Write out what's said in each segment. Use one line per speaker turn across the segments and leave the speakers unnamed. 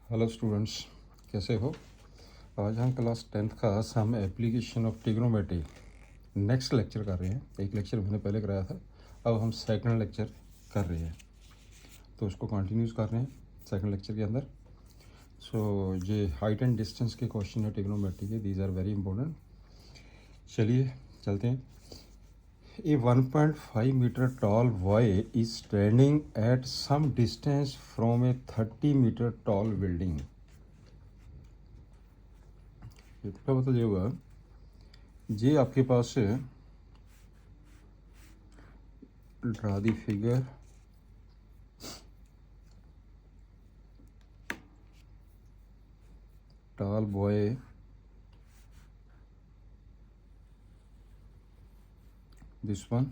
Hello students, कैसे हो। आज हम क्लास 10th का some application of trigonometry next lecture कर रहे हैं। एक लेक्चर मैंने पहले कराया था, अब हम सेकंड लेक्चर कर रहे हैं, तो उसको कंटिन्यूस कर रहे हैं सेकंड लेक्चर के अंदर। सो ये हाइट एंड डिस्टेंस के क्वेश्चन है ट्रिग्नोमेट्री के, दीज आर वेरी इंपॉर्टेंट। चलिए चलते हैं। A 1.5 meter tall boy is standing at some distance from a 30 meter tall building. ये थोड़ा बहुत ये हुआ, ये आपके पास draw the figure tall boy, this one,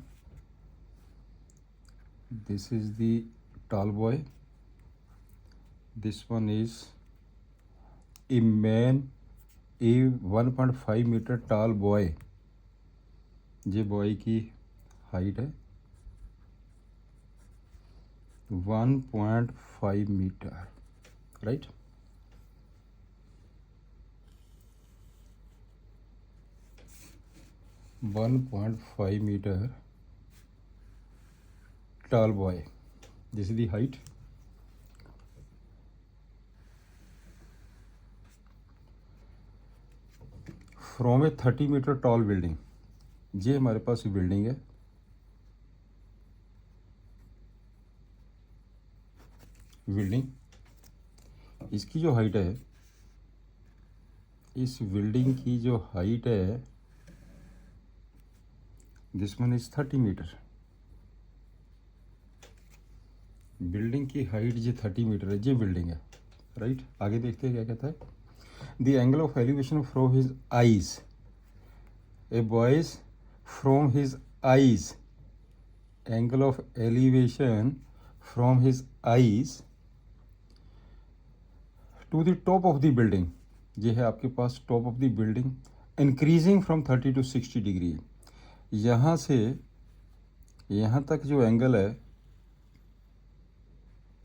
this is the tall boy, this one is a man, a 1.5 meter tall boy, ये boy की हाइट है 1.5 metre, right. One 1.5 meter tall boy, this is the height. From a 30 meter tall building, ये हमारे पास building है, building इसकी जो height है, इस बिल्डिंग की जो हाइट है, this one is 30 metre. Building की हाइट ये 30 मीटर है, ये बिल्डिंग है, राइट। आगे देखते हैं क्या कहता है। The angle of elevation from his eyes, a boy's from his eyes, angle of elevation from his eyes to the top of the building, ये है आपके पास top of the building, increasing from 30 to 60 degree. यहाँ से यहाँ तक जो angle है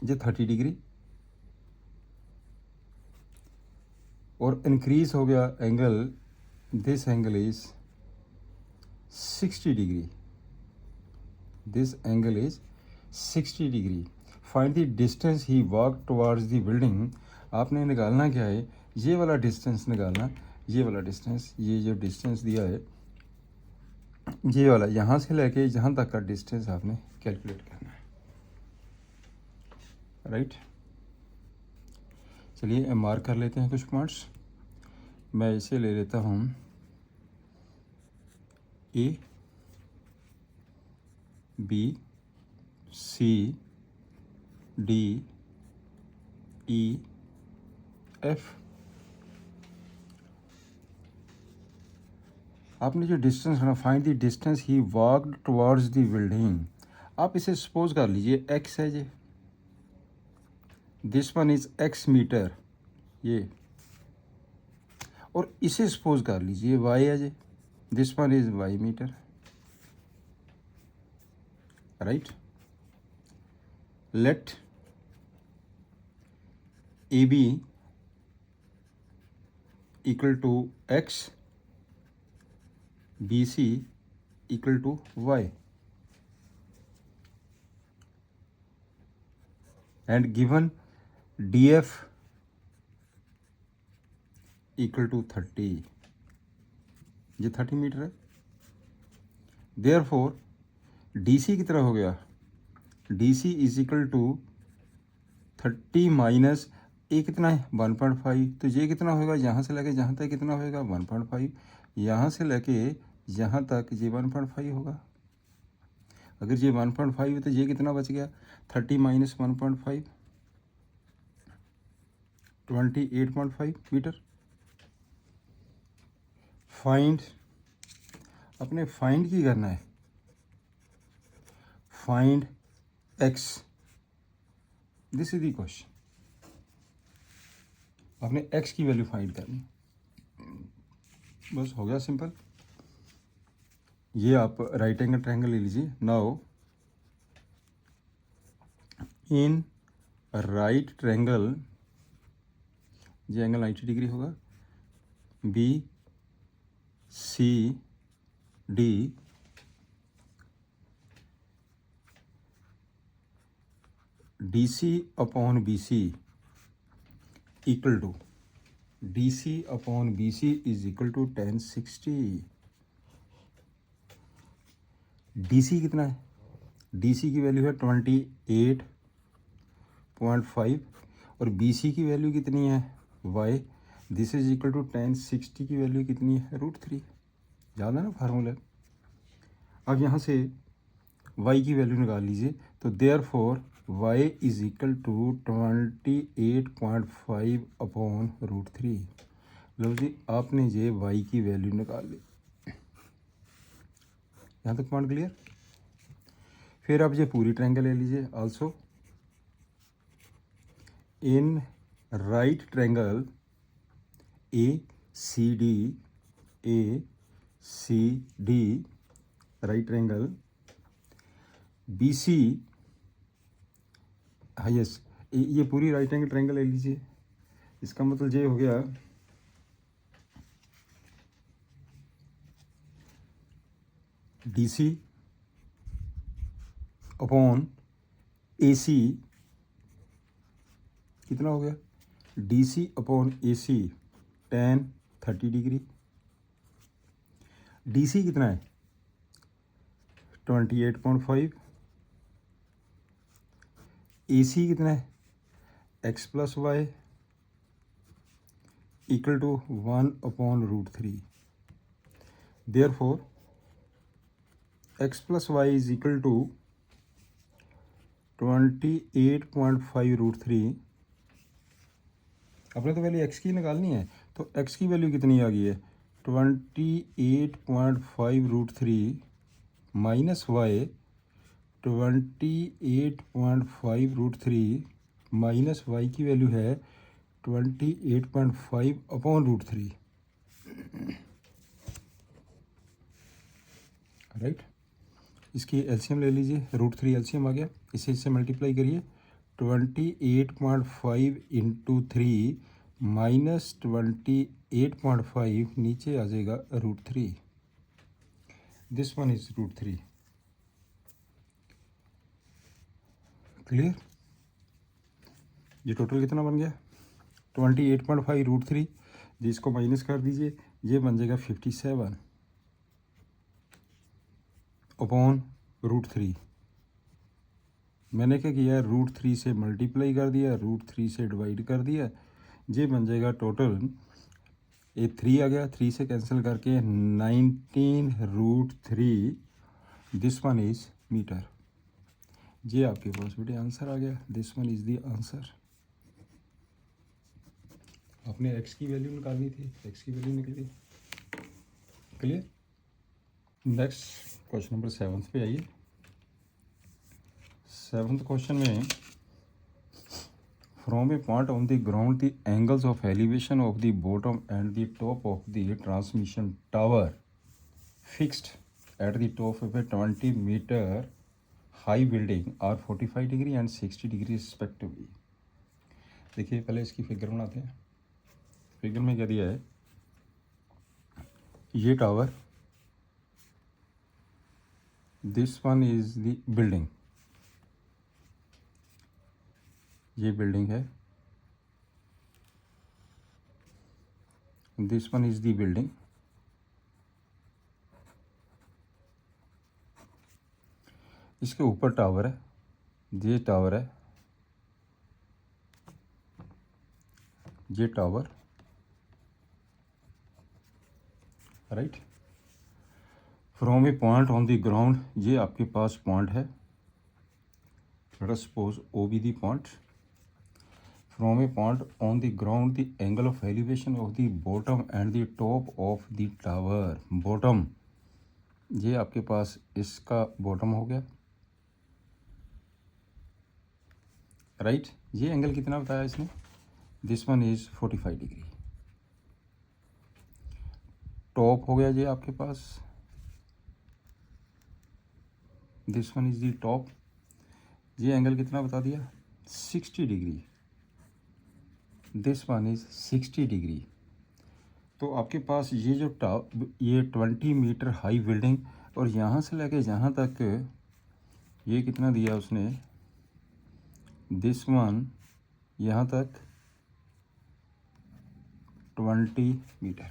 ये 30 डिग्री, और इंक्रीज हो गया angle, this angle is 60 degree, this angle is 60 degree. Find the distance he walk towards the building, आपने निकालना क्या है, ये वाला डिस्टेंस निकालना, ये वाला डिस्टेंस, ये जो डिस्टेंस दिया है ये वाला, यहाँ से लेके जहाँ तक का डिस्टेंस आपने कैलकुलेट करना है, राइट। चलिए मार्क कर लेते हैं कुछ पॉइंट्स। मैं इसे ले लेता हूँ A, B, C, D, E, F. आपने जो डिस्टेंस है ना, find the distance he walked towards the building, आप इसे सपोज कर लीजिए एक्स है ये, this one is x metre ये, और इसे सपोज कर लीजिए वाई है ये, this one is y metre, right. Let A B equal to x, B C equal to y, and given D F equal to 30, ये 30 मीटर है। Therefore D C कितना हो गया, D C is equal to 30 minus A कितना है 1.5, तो ये कितना होगा, यहाँ से लेके जहाँ तक कितना होएगा 1.5, यहाँ से लेके यहाँ तक ये 1.5 होगा। अगर ये 1.5 है तो ये कितना बच गया, 30 माइनस 1.5, 28.5 मीटर। फाइंड, अपने फाइंड की करना है, find x, this is the question, आपने एक्स की वैल्यू फाइंड करनी, बस हो गया सिंपल। ये आप राइट एंगल ट्रायंगल ले लीजिए। नाउ इन राइट ट्रायंगल ये एंगल 90 डिग्री होगा। B C D D C upon B C equal to D C upon B C is equal to 1060। D C कितना है? डी सी की value है 28.5 और B C की value कितनी है? Y. This is equal to 1060 की value कितनी है? √3। याद है ना फार्मूला? अब यहाँ से y की वैल्यू निकाल लीजिए। तो therefore y is equal to 28.5 upon √3। लो जी, आपने ये y की वैल्यू निकाल ली। यहाँ तक पॉइंट क्लियर? फिर आप ये पूरी ट्रायंगल ले लीजिए। Also in right triangle ACD right triangle BC, हाँ यस, ये पूरी राइट एंगल ट्रायंगल ले लीजिए। इसका मतलब ये हो गया DC अपॉन AC कितना हो गया? DC अपॉन AC tan 30 डिग्री। DC कितना है? 28.5। AC कितना है? x plus Y equal to 1 upon √3। Therefore x plus y is equal to 28.5 √3। अपने तो वैल्यू x की निकालनी है, तो x की वैल्यू कितनी आ गई है? 28.5 √3 माइनस वाई 28.5 √3 माइनस वाई की वैल्यू है 28.5 अपॉन √3। राइट, इसकी एलसीएम ले लीजिए। √3 एलसीएम आ गया, इसे इससे मल्टीप्लाई करिए। 28.5 इंटू 3 माइनस 28.5 नीचे आ जाएगा √3। This one is √3। क्लियर? ये टोटल कितना बन गया? 28.5 √3, जिसको माइनस कर दीजिए, ये बन जाएगा 57 अपॉन √3। मैंने क्या किया? √3 से मल्टीप्लाई कर दिया, √3 से डिवाइड कर दिया, ये बन जाएगा टोटल। ये 3 आ गया, 3 से कैंसिल करके 19 √3। This one is metre. ये आपके पास बेटे आंसर आ गया। This one is the answer. आपने x की वैल्यू निकालनी थी, x की वैल्यू निकली। क्लियर? नेक्स्ट क्वेश्चन नंबर 7 पे आइए। 7th क्वेश्चन में, from a point on the ground the angles of elevation of the bottom and the top of the transmission tower fixed at the top of a 20 metre high building are 45 degree and 60 degree respectively. देखिए, पहले इसकी figure बनाते हैं। Figure में क्या दिया है? ये tower, this one is the building, ये बिल्डिंग है, this one is the building. इसके ऊपर टावर है, ये टावर है, ये tower. Right, from a point on the ground, ये आपके पास पॉइंट है। Let us suppose O be the point. From a point on the ground the angle of elevation of the bottom and the top of the tower. Bottom, ये आपके पास इसका bottom हो गया। Right, ये एंगल कितना बताया इसने? This one is 45 degree. Top हो गया ये आपके पास, this one is the top. ये एंगल कितना बता दिया? 60 degree. This one is 60 degree. तो आपके पास ये जो ये 20 मीटर हाई बिल्डिंग और यहाँ से लेके जहाँ तक ये कितना दिया उसने, दिस वन यहाँ तक 20 मीटर,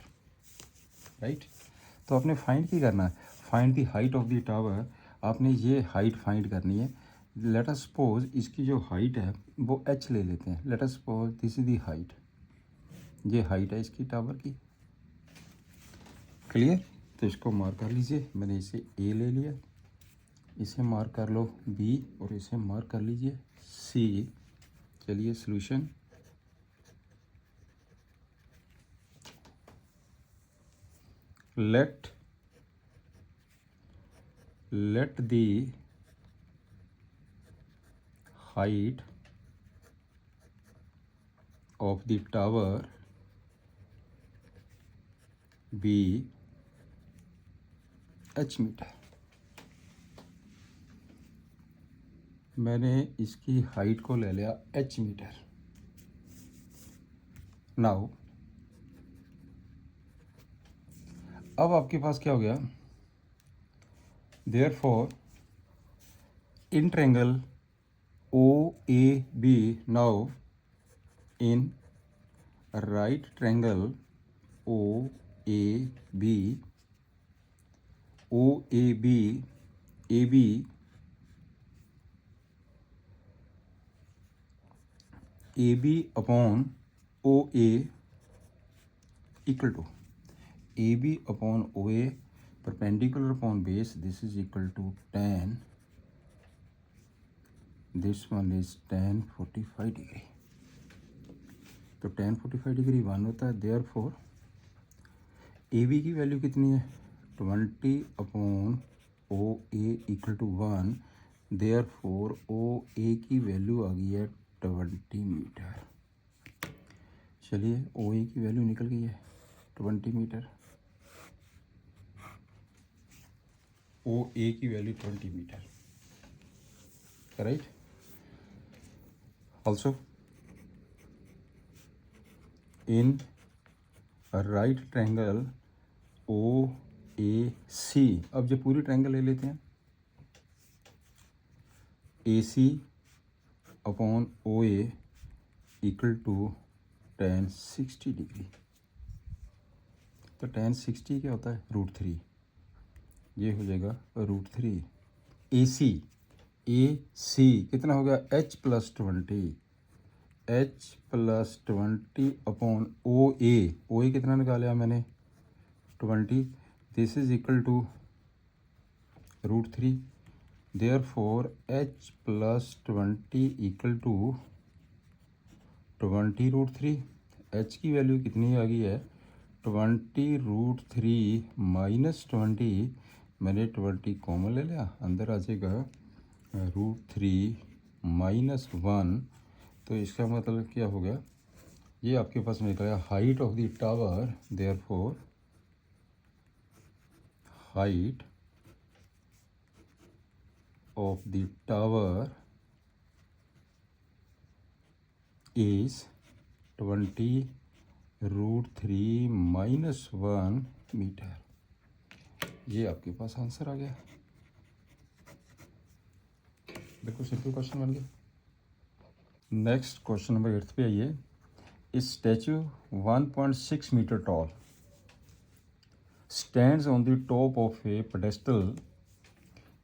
राइट। तो आपने फाइंड की करना है, find the height of the tower. आपने ये हाइट फाइंड करनी है। लेट अस सपोज इसकी जो हाइट है वो h ले लेते हैं। Late us suppose this is the height, ये हाइट है इसकी टावर की, क्लियर। तो इसको मार्क कर लीजिए, मैंने इसे a ले लिया, इसे मार्क कर लो b और इसे मार्क कर लीजिए c। चलिए solution, let the height of the tower be h metre. मैंने इसकी हाइट को ले लिया h मीटर। नाउ अब आपके पास क्या हो गया, therefore in triangle OAB, now in right triangle OAB, AB upon OA equal to AB upon OA perpendicular upon base, this is equal to tan, this one is tan 45 degree. तो tan 45 degree 1 होता है। Therefore AB की value कितनी है, 20 upon OA equal to 1। Therefore OA की value आ गई है 20 मीटर। चलिए OA की वैल्यू निकल गई है 20 मीटर, OA की value 20 metre, right. Also in right triangle OAC, अब जो पूरी ट्रायंगल ले लेते हैं, AC upon OA equal to tan 60 degree. तो tan 60 क्या होता है, √3, ये हो जाएगा √3। AC कितना हो गया, H + 20 अपॉन OA कितना निकाला मैंने, 20, this is equal to √3। Therefore H + 20 equal to 20 √3। H की वैल्यू कितनी आ गई है, 20 √3 माइनस 20, मैंने 20 कॉमन ले लिया, अंदर आ जाएगा √3 माइनस 1। तो इसका मतलब क्या हो गया, ये आपके पास में निकला height of the tower. Therefore height of the tower is 20 √3 minus 1 metre. ये आपके पास आंसर आ गया, बिल्कुल सिंपल क्वेश्चन बन गया। नेक्स्ट क्वेश्चन नंबर 8 पे आइए। इस statue 1.6 metre tall stands on the top of a pedestal.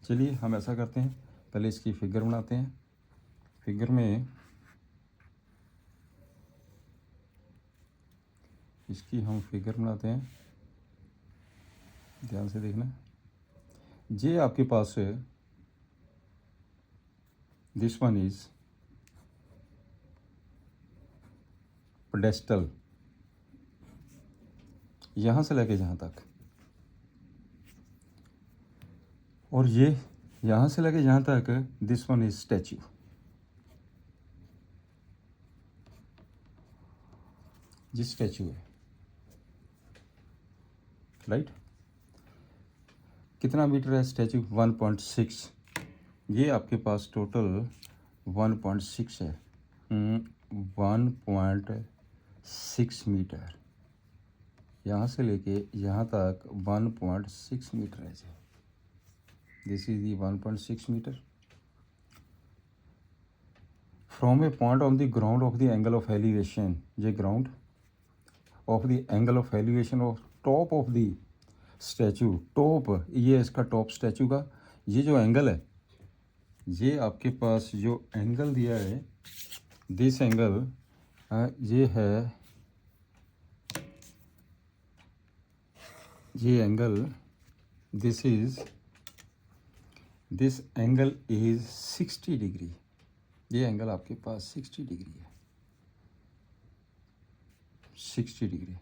चलिए हम ऐसा करते हैं, पहले इसकी फिगर बनाते हैं। फिगर में इसकी हम फिगर बनाते हैं, ध्यान से देखना। ये आपके पास है, दिस वन इज पेडेस्टल, यहाँ से लेके जहाँ तक, और ये यहाँ से लेके जहाँ तक, दिस वन इज स्टैचू। ये स्टैचू है, राइट। कितना मीटर है स्टैचू, 1.6। ये आपके पास टोटल 1.6 है, 1.6 6 मीटर, यहाँ से लेके यहाँ तक 1.6 मीटर है जी। This is the 1.6 metre from a point on the ground of the angle of elevation, ये ground of the angle of elevation of top of the statue, top ये इसका टॉप स्टैचू का ये जो एंगल है, ये आपके पास जो एंगल दिया है दिस एंगल ये है, ये angle this angle is 60 degree, ये एंगल आपके पास 60 डिग्री है, 60 degree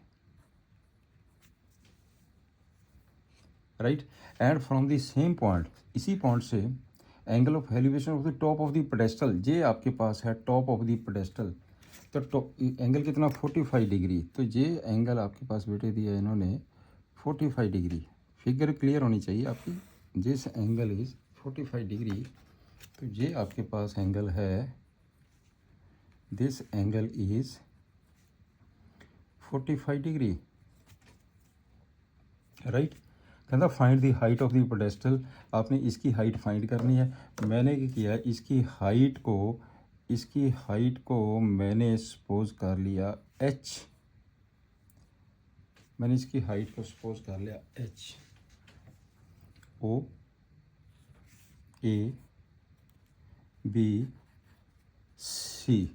right. And from the same point, इसी पॉइंट से angle of elevation of the top of the pedestal, ये आपके पास है टॉप ऑफ द पेडेस्टल, तो टॉप एंगल कितना 45 डिग्री, तो ये एंगल आपके पास बेटे दिया है इन्होंने 45 डिग्री, फिगर क्लियर होनी चाहिए आपकी, दिस एंगल इज 45 डिग्री, तो ये आपके पास एंगल है, this angle is 45 degree right. कहता find the height of the pedestal, आपने इसकी हाइट फाइंड करनी है। मैंने क्या किया, इसकी हाइट को मैंने सपोज कर लिया h, मैंने इसकी हाइट को सपोज कर लिया h, O A B C,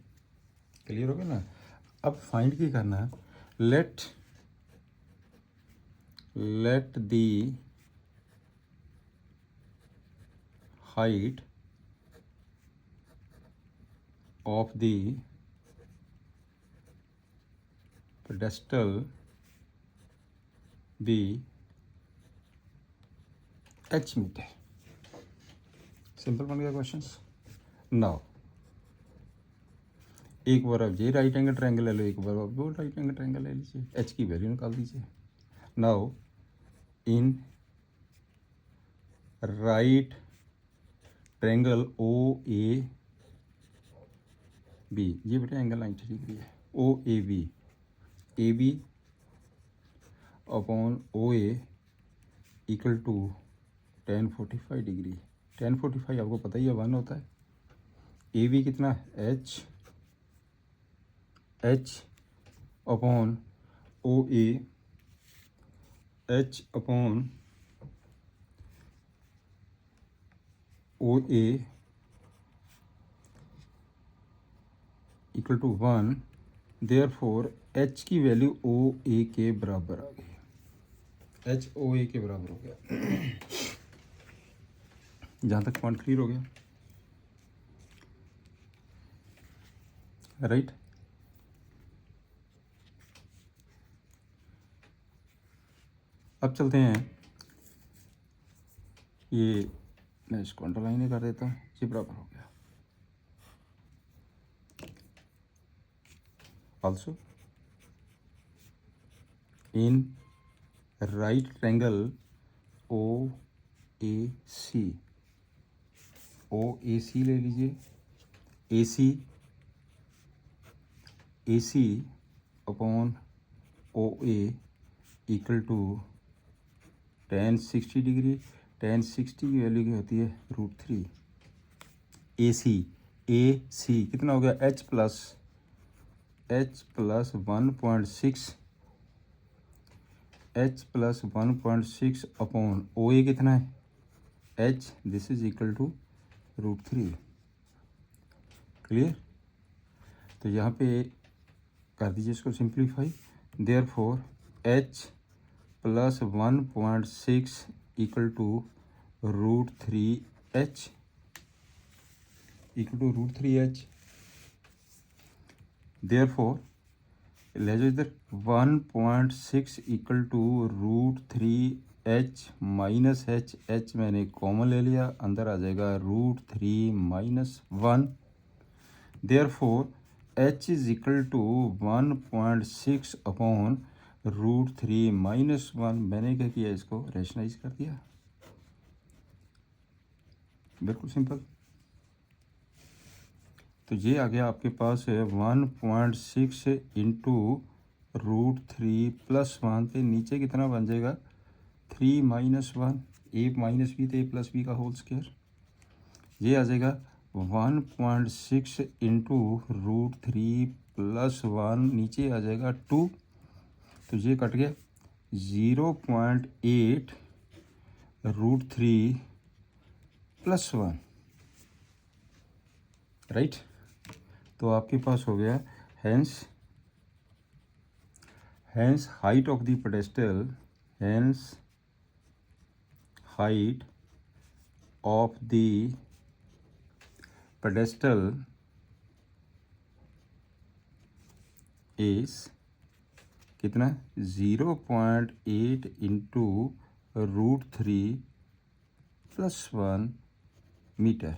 clear हो गया ना। अब फाइंड क्या करना है, let the height of the pedestal be h metre. Simple बन गया क्वेश्चन। नाउ एक बार अब ये राइट एंगल ट्रायंगल ले लो, एक बार अब वो राइट एंगल ट्रायंगल ले लीजिए, h की वैल्यू निकाल दीजिए। Now in right triangle O A B, ये बेटा एंगल 90 डिग्री है, O A B upon O A equal to tan 45 degree, tan 45 आपको पता ही है 1 होता है, ए बी कितना H upon O A, H upon O A equal to 1, therefore H की वैल्यू ओ ए के बराबर आ गई, एच ओ ए के बराबर हो गया। जहाँ तक पॉइंट क्लियर हो गया राइट। अब चलते हैं, ये मैं इसको अंडरलाइन कर देता हूँ, ये बराबर हो गया। Also in right triangle O A C ले लीजिए, A C upon O A equal to tan 60 degree, tan 60 की वैल्यू क्या होती है √3, ए सी कितना हो गया h plus 1.6 upon O A कितना है h, this is equal to √3, clear. तो यहाँ पे कर दीजिए इसको simplify, therefore h plus 1.6 equal to √3h therefore ले जाओ इधर 1.6 equal to √3h minus h मैंने कॉमन ले लिया, अंदर आ जाएगा √3 minus 1, therefore h is equal to 1.6 upon √3 minus 1, मैंने क्या किया इसको रेशनलाइज कर दिया, बिल्कुल सिंपल। तो ये आ गया आपके पास 1.6 इंटू √3 + 1 पे नीचे कितना बन जाएगा 3 - 1, a माइनस बी तो a + b का होल स्क्वायर, ये आ जाएगा 1.6 इंटू √3 + 1, नीचे आ जाएगा 2, तो ये कट गया 0.8 √3 + 1, राइट। तो आपके पास हो गया hence height of the pedestal, hence height of the pedestal is कितना 0.8 into √3 + 1 metre.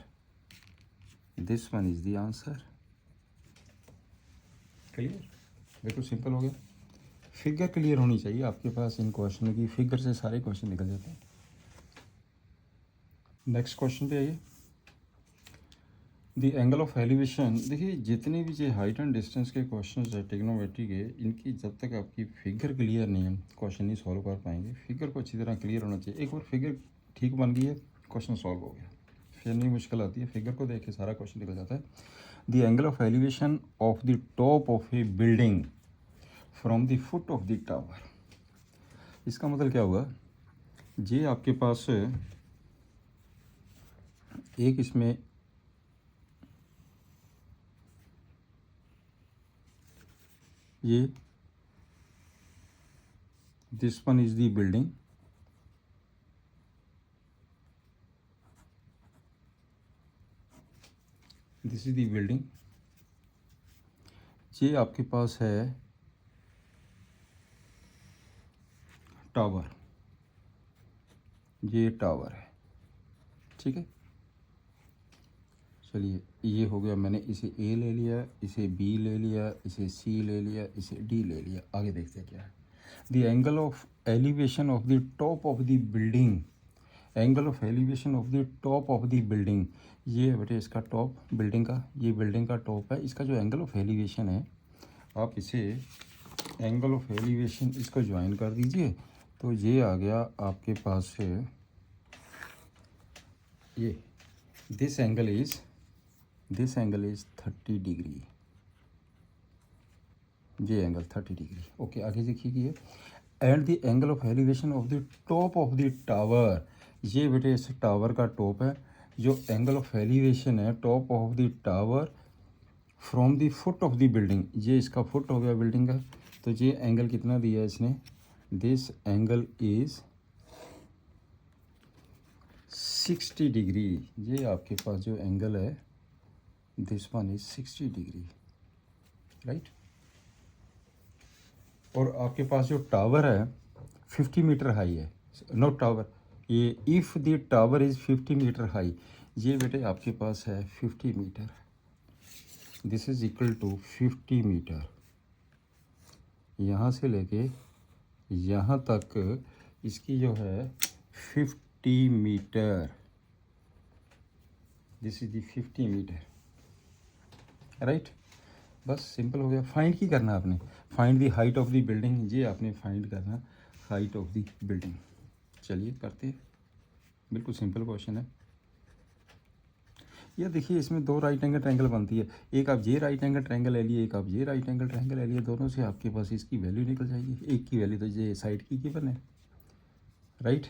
This one is the answer. Clear, बिल्कुल सिंपल हो गया। फिगर क्लियर होनी चाहिए आपके पास इन क्वेश्चन की, फिगर से सारे क्वेश्चन निकल जाते हैं। नेक्स्ट क्वेश्चन पे आइए। द एंगल ऑफ एलिवेशन, देखिए जितने भी ये हाइट एंड डिस्टेंस के क्वेश्चन है ट्रिग्नोमेट्री के, इनकी जब तक आपकी फिगर क्लियर नहीं है क्वेश्चन नहीं सॉल्व कर पाएंगे। फिगर को अच्छी तरह क्लियर होना चाहिए। एक बार फिगर ठीक बन गई है क्वेश्चन सॉल्व हो गया, फिर नहीं मुश्किल आती है। फिगर को देख के सारा क्वेश्चन निकल जाता है। The angle of elevation of the top of A building from the foot of the tower, इसका मतलब क्या हुआ, ये आपके पास एक इसमें ये this one is the building, this is the building, ये आपके पास है टावर, ये टावर है, ठीक है। चलिए ये हो गया, मैंने इसे ए ले लिया, इसे बी ले लिया, इसे सी ले लिया, इसे डी ले लिया। आगे देखते हैं क्या है। The angle of elevation of the top of the building, angle of elevation of the top of the building, ये है बेटे इसका टॉप बिल्डिंग का, ये बिल्डिंग का टॉप है। इसका जो एंगल ऑफ एलिवेशन है, आप इसे एंगल ऑफ एलिवेशन इसको ज्वाइन कर दीजिए, तो ये आ गया आपके पास से ये दिस एंगल इज 30 डिग्री, ये एंगल 30 डिग्री। ओके आगे देखिए कि and the angle of elevation of the top of the tower, ये बेटे इस टावर का टॉप है। जो एंगल ऑफ एलिवेशन है top of the tower from the foot of the building, ये इसका फुट हो गया बिल्डिंग का, तो ये एंगल कितना दिया है इसने, दिस एंगल इज 60 डिग्री। ये आपके पास जो एंगल है this one is 60 degree, right. और आपके पास जो टावर है 50 मीटर हाई है, नॉट टावर, ये if the tower is 50 metre high, ये बेटे आपके पास है 50 metre, this is equal to 50 metre. यहाँ से लेके यहाँ तक इसकी जो है 50 metre, this is the 50 metre, right. बस सिंपल हो गया। फाइंड की करना आपने, find the height of the building, ये आपने फाइंड करना हाइट ऑफ द बिल्डिंग। चलिए करते हैं, बिल्कुल सिंपल क्वेश्चन है। ये देखिए इसमें दो राइट एंगल ट्रायंगल बनती है, एक आप ये राइट एंगल ट्रायंगल ले लिए, एक आप ये राइट एंगल ट्रायंगल ले लिए, दोनों से आपके पास इसकी वैल्यू निकल जाएगी। एक की वैल्यू तो ये साइड की गिवन है, right.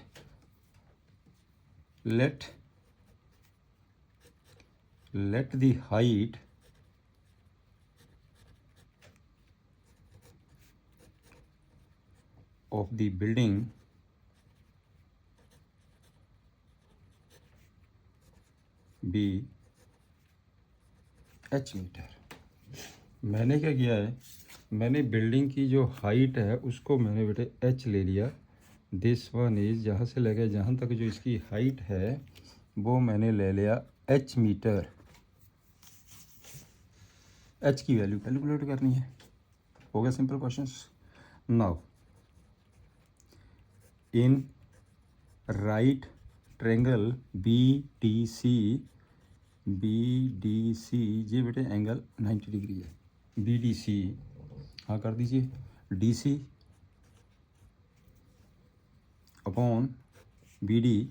Let the height of the building be h metre. मैंने क्या किया है, मैंने बिल्डिंग की जो हाइट है उसको मैंने बेटे h ले लिया। दिस वन इज जहाँ से लगे जहाँ तक जो इसकी हाइट है वो मैंने ले लिया h मीटर। h की वैल्यू कैलकुलेट करनी है, हो गया simple question. Now in right triangle BDC, ये बेटे एंगल 90 डिग्री है। BDC हाँ कर दीजिए, DC upon BD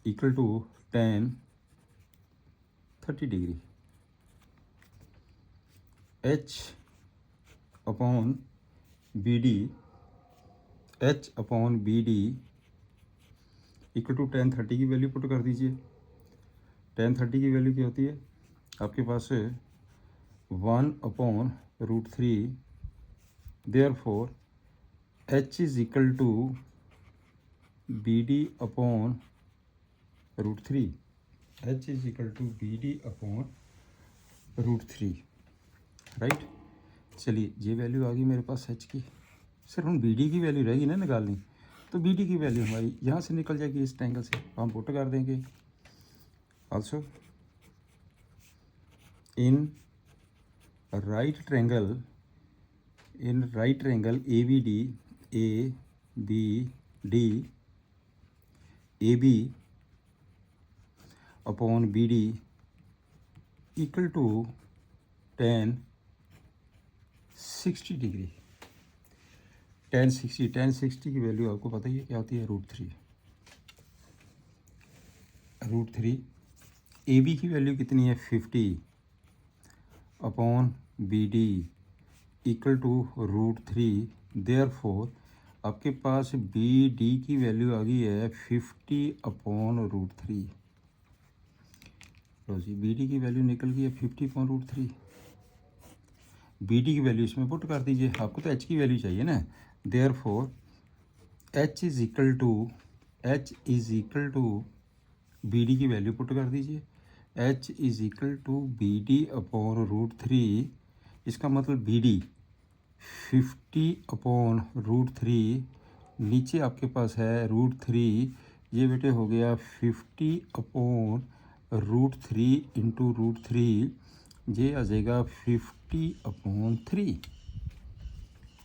equal to tan 30 degree, H upon BD equal to tan 30 की वैल्यू पुट कर दीजिए। tan 30 की वैल्यू क्या होती है आपके पास है 1/√3, therefore H is equal to BD upon √3, H is equal to BD upon √3, right. चलिए ये वैल्यू आ गई मेरे पास H की, सिर्फ हम BD की वैल्यू रहेगी ना निकालनी, तो BD की वैल्यू हमारी यहाँ से निकल जाएगी इस ट्रायंगल से, हम पुट कर देंगे। Also in right triangle ABD AB upon BD equal to tan 60 degree. tan 60 की वैल्यू आपको पता ही है क्या होती है, √3। AB की वैल्यू कितनी है 50 upon BD equal to √3, therefore आपके पास BD की वैल्यू आ गई है 50 अपॉन √3। लो जी, BD की वैल्यू निकल गई है 50 अपॉन √3। BD की वैल्यू इसमें पुट कर दीजिए, आपको तो H की वैल्यू चाहिए ना, therefore H is equal to BD की वैल्यू पुट कर दीजिए, H is equal to BD upon √3। इसका मतलब BD 50 अपॉन √3, नीचे आपके पास है √3, ये बेटे हो गया 50 अपॉन √3 इंटू √3, ये आ जाएगा 50 अपॉन 3,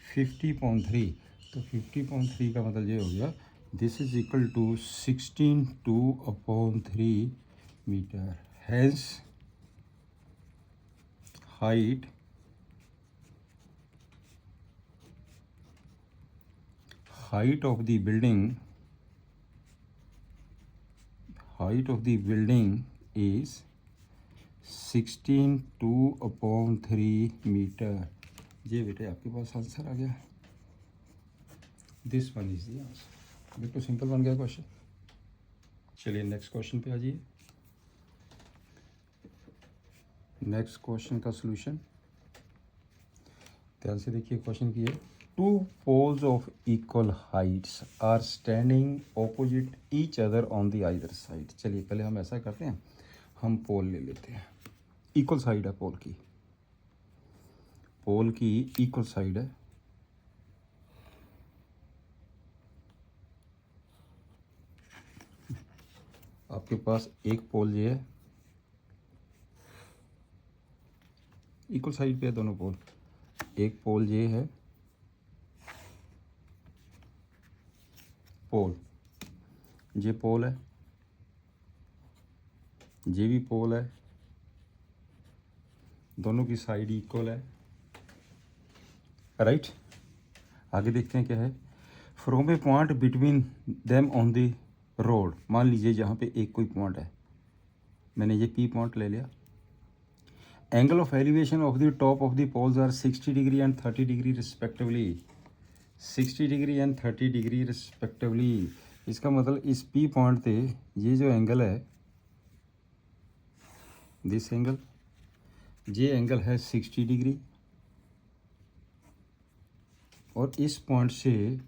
50/3। तो 50/3 का मतलब ये हो गया this is equal to 16/2/3 metre. Hence height of the building is 16/2/3 metre. ये बेटे आपके पास आंसर आ गया, this one is the answer. बिल्कुल सिंपल बन गया क्वेश्चन। चलिए नेक्स्ट क्वेश्चन पे आ जाइए। नेक्स्ट क्वेश्चन का सॉल्यूशन ध्यान से देखिए, क्वेश्चन की है, two poles of equal heights are standing opposite each other on the either side. चलिए पहले हम ऐसा करते हैं, हम पोल ले लेते हैं, इक्वल साइड है पोल की इक्वल साइड है। आपके पास एक पोल ये है, इक्वल साइड पे है दोनों पोल, एक पोल ये है, ये पोल है, ये भी पोल है, दोनों की साइड इक्वल है, राइट। आगे देखते हैं क्या है, from a point between them on the road. मान लीजिए यहाँ पे एक कोई पॉइंट है, मैंने ये P पॉइंट ले लिया। Angle of elevation of the top of the poles are 60 degree and 30 degree respectively, 60 degree and 30 degree respectively. इसका मतलब इस P पॉइंट पे ये जो एंगल है, दिस एंगल, ये एंगल है 60 डिग्री, और इस पॉइंट से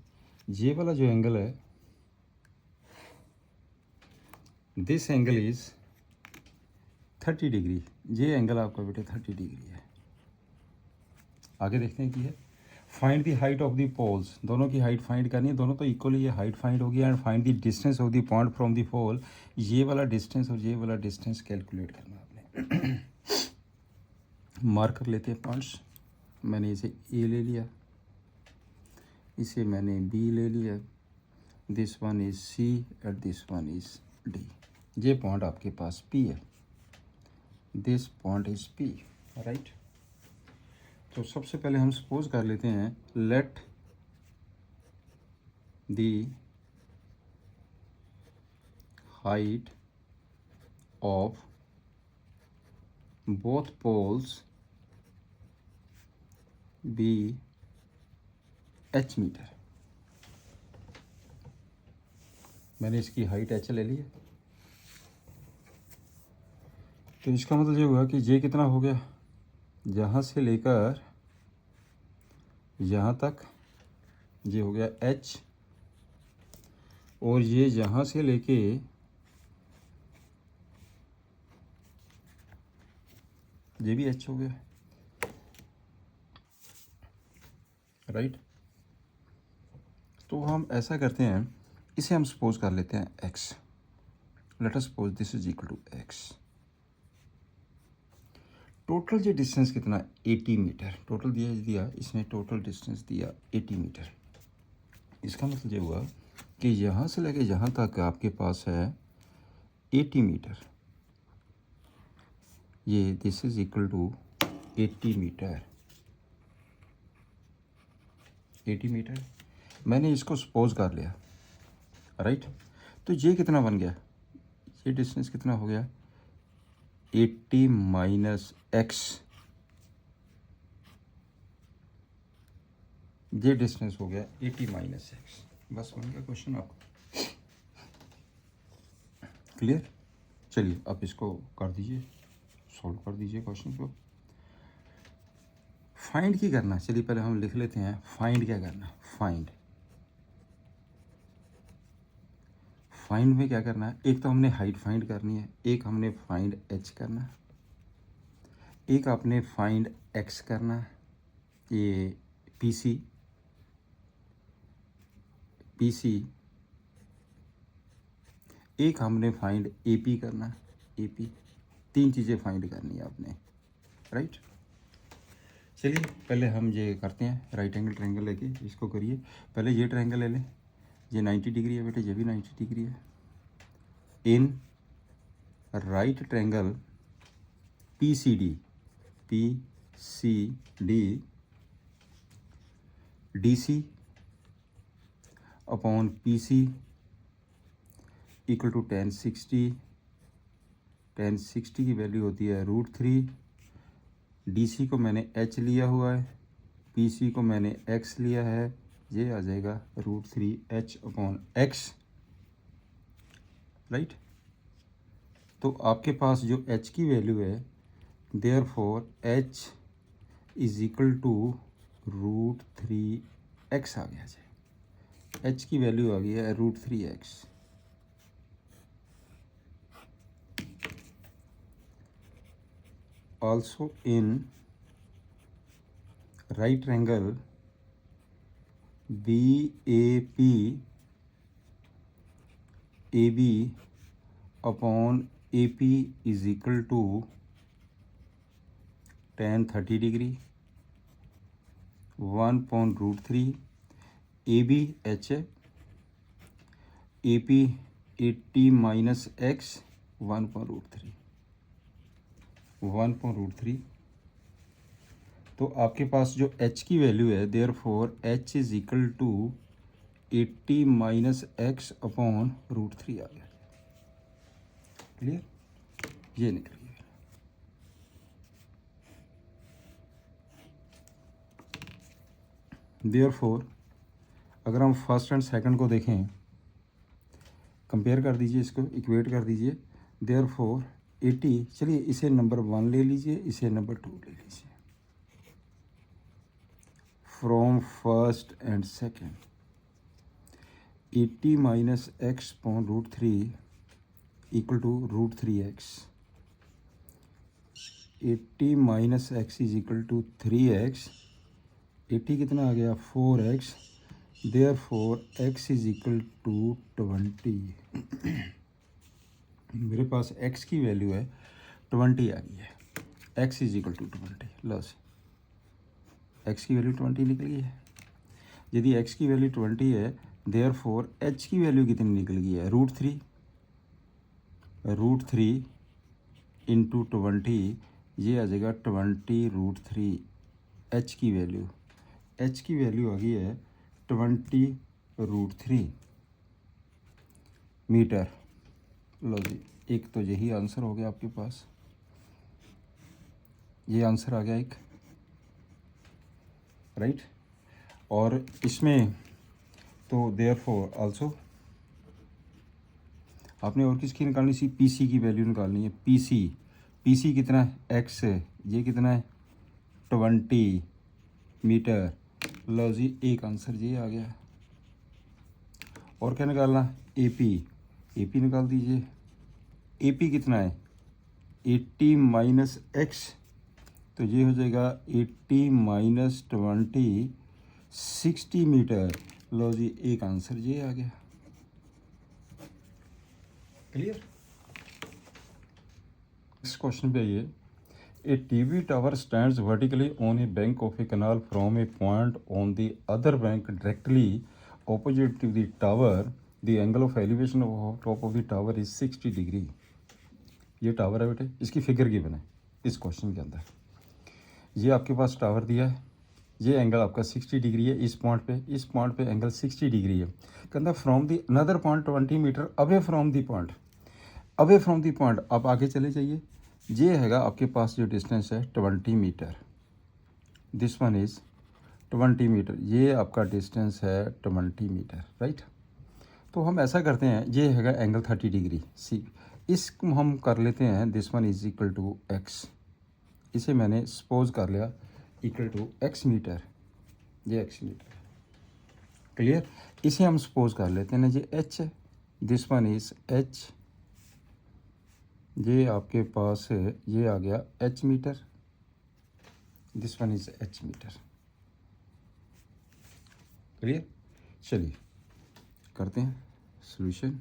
ये वाला जो एंगल है, दिस एंगल इज 30 डिग्री। ये एंगल आपका बेटे 30 डिग्री है। आगे देखते हैं कि है, find the height of the poles. दोनों की हाइट फाइंड करनी है, दोनों तो इक्वली ये हाइट फाइंड होगी। And find the distance of the point from the pole. ये वाला डिस्टेंस और ये वाला डिस्टेंस कैलकुलेट करना आपने। मार्क कर लेते हैं पॉइंट्स। मैंने इसे ए ले लिया, इसे मैंने बी ले लिया, this one is C and this one is D. ये पॉइंट आपके पास पी है, this point is P, right. तो सबसे पहले हम सपोज कर लेते हैं, let the height of both poles be h metre. मैंने इसकी हाइट h ले ली है, तो इसका मतलब ये हुआ कि ये कितना हो गया, यहाँ से लेकर यहाँ तक ये हो गया h, और ये यहाँ से लेके ये भी h हो गया, राइट। तो हम ऐसा करते हैं, इसे हम सपोज कर लेते हैं x। Let us suppose this is equal to x। Total ये डिस्टेंस कितना, 80 मीटर टोटल दिया इसमें, टोटल डिस्टेंस दिया 80 मीटर। इसका मतलब ये हुआ कि यहाँ से लेके यहाँ तक आपके पास है 80 मीटर। ये this is equal to 80 metre. 80 metre मैंने इसको सपोज कर लिया, राइट। तो ये कितना बन गया, ये डिस्टेंस कितना हो गया, 80 माइनस x। ये डिस्टेंस हो गया 80 माइनस x। बस बन गया क्वेश्चन आपका, क्लियर। चलिए अब इसको कर दीजिए, सॉल्व कर दीजिए क्वेश्चन को। फाइंड की करना, चलिए पहले हम लिख लेते हैं फाइंड क्या करना। फाइंड में क्या करना है, एक तो हमने हाइट फाइंड करनी है, एक हमने फाइंड h करना है, एक आपने फाइंड x करना है, ये PC, एक हमने फाइंड AP करना है, AP। तीन चीज़ें फाइंड करनी है आपने, राइट। चलिए पहले हम ये करते हैं, राइट एंगल ट्रायंगल लेके इसको करिए। पहले ये ट्रायंगल ले लें, ये 90 डिग्री है बेटे, ये भी 90 डिग्री है। In right triangle PCD DC upon PC equal to 1060। 1060 की वैल्यू होती है √3। DC को मैंने h लिया हुआ है, PC को मैंने x लिया है, ये आ जाएगा √3h अपॉन x, राइट। तो आपके पास जो h की वैल्यू है, therefore h is equal to √3x आ गया है। h की वैल्यू आ गई है √3x। Also in right triangle AB upon AP is equal to tan 30 degree 1/√3। AB h है, AP 80 माइनस x 1/√3। 1/√3। तो आपके पास जो h की वैल्यू है, therefore h is equal to 80 minus x upon √3 आ गया। क्लियर, ये निकल गया। देयरफॉर अगर हम फर्स्ट एंड सेकंड को देखें, कंपेयर कर दीजिए, इसको इक्वेट कर दीजिए। देयरफॉर 80, चलिए इसे नंबर 1 ले लीजिए, इसे नंबर 2 ले लीजिए। From first and second 80 minus x upon √3 equal to √3x। 80 minus x is equal to 3x। 80 कितना आ गया, 4x। Therefore x is equal to 20। मेरे पास x की वैल्यू है 20 आ गई है। x इज इक्वल टू 20, लॉस x की वैल्यू 20 निकल गई है। यदि x की वैल्यू 20 है, देयरफॉर h की वैल्यू कितनी निकल गई है, √3। √3 इंटू 20, ये आ जाएगा 20 √3। एच की वैल्यू, एच की वैल्यू आ गई है 20√3 मीटर। लो जी, एक तो यही आंसर हो गया आपके पास, ये आंसर आ गया एक, राइट। और इसमें तो देयरफॉर आल्सो आपने और किसकी निकालनी सी, पीसी की वैल्यू निकालनी है। पीसी कितना है, एक्स है, ये कितना है 20 मीटर। लो जी, एक आंसर ये आ गया। और क्या निकालना, एपी निकाल दीजिए। एपी कितना है 80 माइनस एक्स, तो ये हो जाएगा 80 माइनस 20 60 मीटर। लो जी, एक आंसर ये आ गया। क्लियर। नेक्स्ट क्वेश्चन पे आइए। A TV tower stands vertically on a bank of a canal from a point on the other bank directly opposite to the tower. The angle of elevation of top of the tower is 60 degree. ये tower है बेटे, इसकी figure given है इस question के अंदर। ये आपके पास टावर दिया है, ये एंगल आपका 60 डिग्री है इस पॉइंट पे एंगल 60 डिग्री है। कहता from the another point 20 metre away from the point, away from the point आप आगे चले जाइए। ये हैगा आपके पास जो डिस्टेंस है 20 metre, this one is 20 metre, ये आपका डिस्टेंस है 20 मीटर, राइट। तो हम ऐसा करते हैं, ये हैगा एंगल 30 डिग्री सी, इसको हम कर लेते हैं this one is equal to X, इसे मैंने सपोज कर लिया इक्वल टू एक्स मीटर, ये एक्स मीटर, क्लियर। इसे हम सपोज कर लेते हैं ना, ये एच है, दिस वन इज एच, ये आपके पास है, ये आ गया H metre, this one is H metre, clear. चलिए करते हैं सॉल्यूशन।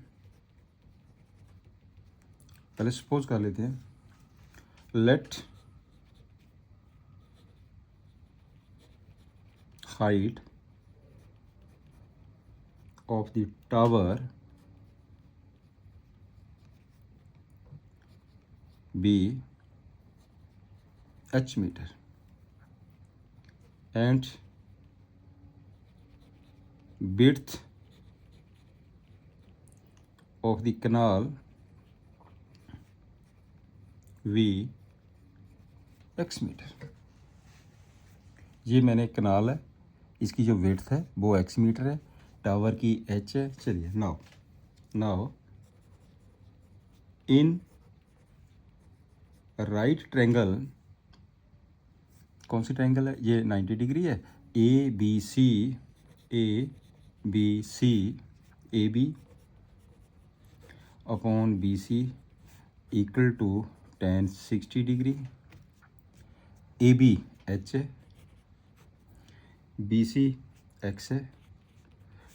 पहले सपोज कर लेते हैं, let height of the tower be h meter and width of the canal v x metre. ये मैंने कनाल है, इसकी जो विड्थ है वो x मीटर है, टावर की h है। चलिए नाउ इन राइट ट्रायंगल, कौन सी ट्रायंगल है, ये 90 डिग्री है, A B C A B upon B C equal to tan 60 degree, A B H है, बी सी एक्स है,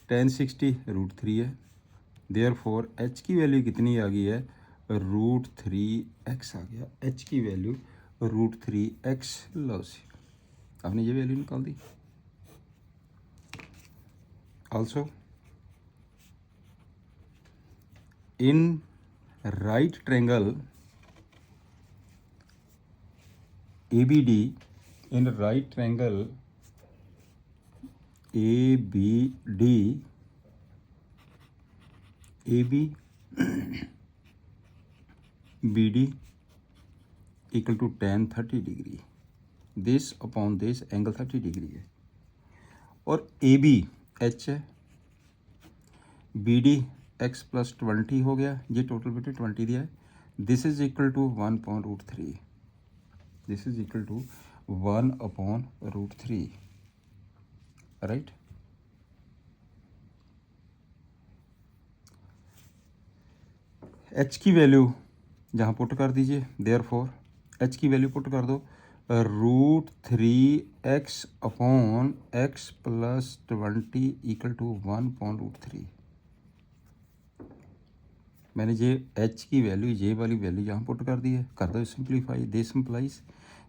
tan 60 √3 है, देयरफॉर एच की वैल्यू कितनी आ गई है, √3x आ गया, एच की वैल्यू √3x। लो सी, आपने ये वैल्यू निकाल दी। Also in right triangle ABD, in right triangle ABD, AB BD equal to tan 30 degree, this upon this angle 30 degree है, और AB H है, BD x प्लस 20 हो गया, ये टोटल बेटे 20 दिया है, this is equal to 1/√3, this is equal to 1/√3, right. H की वैल्यू जहाँ पुट कर दीजिए, देयरफॉर एच की वैल्यू पुट कर दो √3x upon x plus 20 equal to 1/√3। मैंने ये एच की वैल्यू, ये वाली वैल्यू यहाँ पुट कर दी है, कर दो सिंप्लीफाई, दिस सिंप्लाइज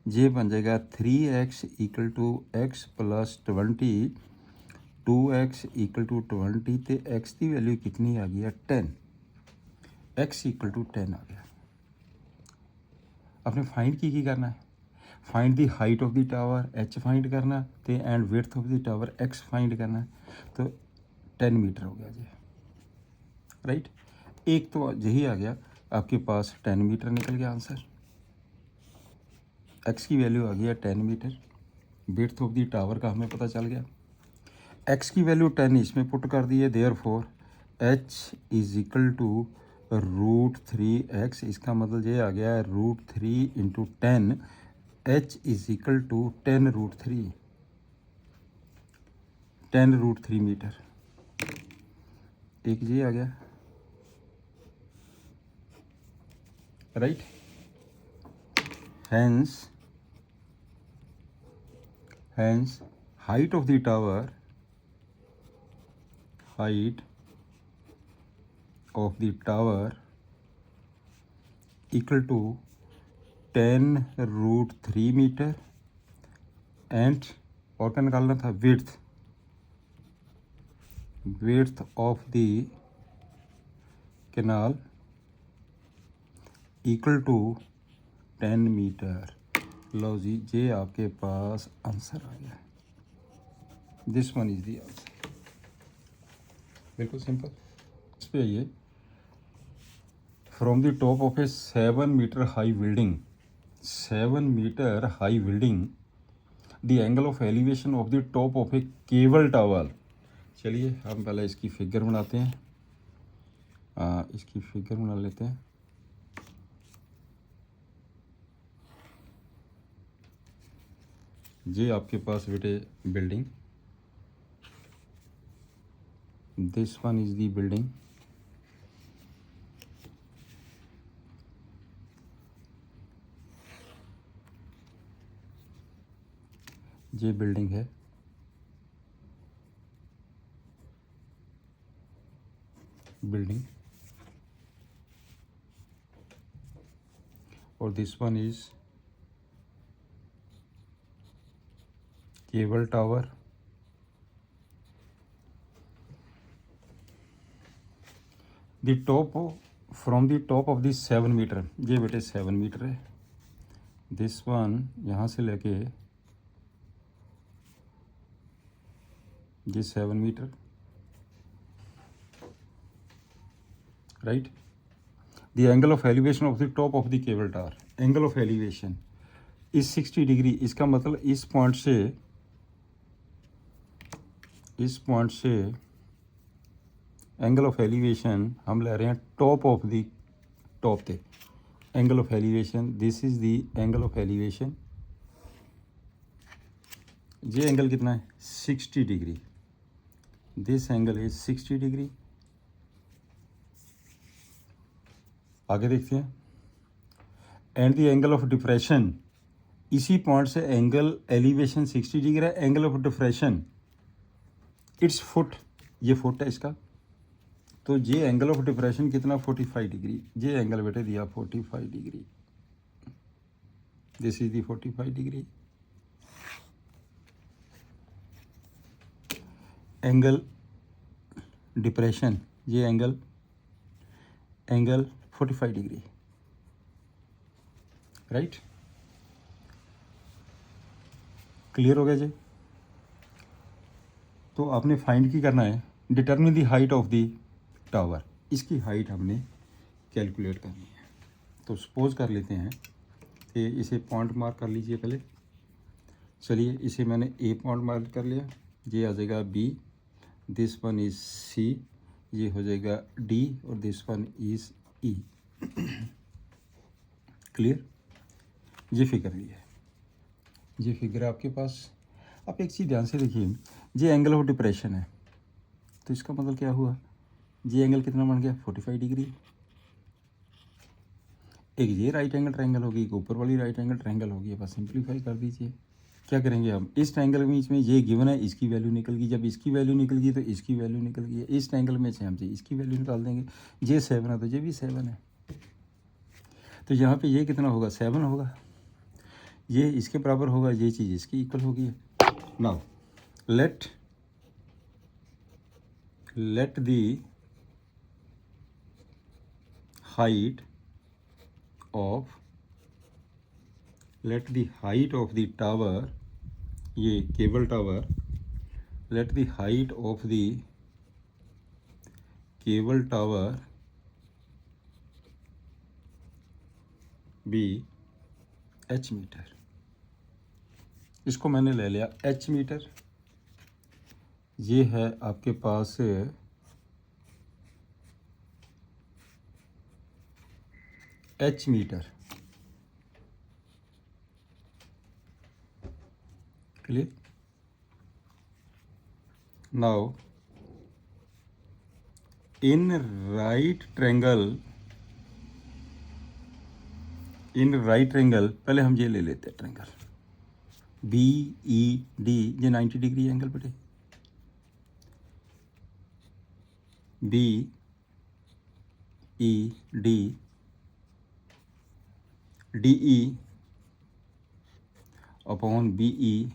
ये बन जाएगा 3x equal to x plus 20, 2x equal to 20, तो x की वैल्यू कितनी आ गई है 10, x इक्वल टू 10 आ गया। आपने फाइंड की करना है, find the height of the tower h find करना तो and width of the tower x find करना, तो 10 मीटर हो गया जी, राइट। एक तो यही आ गया आपके पास, 10 मीटर निकल गया आंसर, x की वैल्यू आ गया 10 metre, width of the tower का हमें पता चल गया, x की वैल्यू 10 इसमें पुट कर दी है, therefore h is equal to √3x, इसका मतलब ये आ गया है √3 into 10, h is equal to 10√3 metre, एक ये आ गया, right. hence height of the tower equal to 10√3 metre and और क्या निकालना था, width of the canal equal to 10 metre. लो जी, ये आपके पास आंसर आ गया, this one is the answer, बिल्कुल सिंपल। इस पे आइए, from the top of a 7 metre high building, 7 metre high building, the angle of elevation of the top of a cable tower. चलिए हम पहले इसकी फिगर बनाते हैं, इसकी फिगर बना लेते हैं। ये आपके पास बेटे building, this one is the building, ये बिल्डिंग है, बिल्डिंग, और this one is cable tower. The top, from the top of this 7 metre, ये बेटे 7 मीटर है, दिस वन यहाँ से लेके ये 7 metre, right. The angle of elevation of the top of the cable tower, angle of elevation is 60 degree, इसका मतलब इस पॉइंट से एंगल ऑफ एलिवेशन हम ले रहे हैं टॉप ऑफ द टॉप पे, angle of elevation, this is the angle of elevation, ये एंगल कितना है 60 degree, this angle is 60 degree. आगे देखते हैं, and the angle of depression, इसी पॉइंट से एंगल एलिवेशन 60 डिग्री है, angle of depression it's foot, ये फुट है इसका, तो ये एंगल ऑफ डिप्रेशन कितना 45 डिग्री, ये एंगल बेटे दिया 45 degree, this is the 45 degree, angle depression, ये एंगल 45 डिग्री, राइट। क्लियर हो गया जी। तो आपने फाइंड की करना है, determine the height of the tower, इसकी हाइट हमने कैलकुलेट करनी है। तो सपोज कर लेते हैं कि इसे पॉइंट मार्क कर लीजिए पहले, चलिए इसे मैंने ए पॉइंट मार्क कर लिया, ये आ जाएगा B, this one is C, ये हो जाएगा डी, और this one is E. Clear, ये फिगर है, ये फिगर है आपके पास। आप एक चीज़ ध्यान से देखिए, ये एंगल ऑफ डिप्रेशन है, तो इसका मतलब क्या हुआ, ये एंगल कितना बन गया 45 डिग्री, एक ये राइट एंगल ट्रायंगल होगी, एक ऊपर वाली राइट एंगल ट्रायंगल होगी। बस सिंप्लीफाई कर दीजिए, क्या करेंगे हम, इस ट्रायंगल के बीच में ये गिवन है, इसकी वैल्यू निकल गई, जब इसकी वैल्यू निकल गई तो इसकी वैल्यू निकल गई, इस ट्रायंगल में से हम इसकी वैल्यू निकाल देंगे, ये 7 है तो ये भी 7 है, तो यहाँ पे ये कितना होगा 7 होगा, ये इसके बराबर होगा, ये चीज़ इसकी इक्वल होगी। Now let the height of let the height of the tower, ये cable tower, let the height of the cable tower be h metre. इसको मैंने ले लिया एच मीटर। ये है आपके पास h metre, clear. Now in right triangle, in right triangle, पहले हम ये ले लेते हैं ट्रायंगल बी ई डी, ये 90 डिग्री एंगल बेटे, B E D, D E upon B E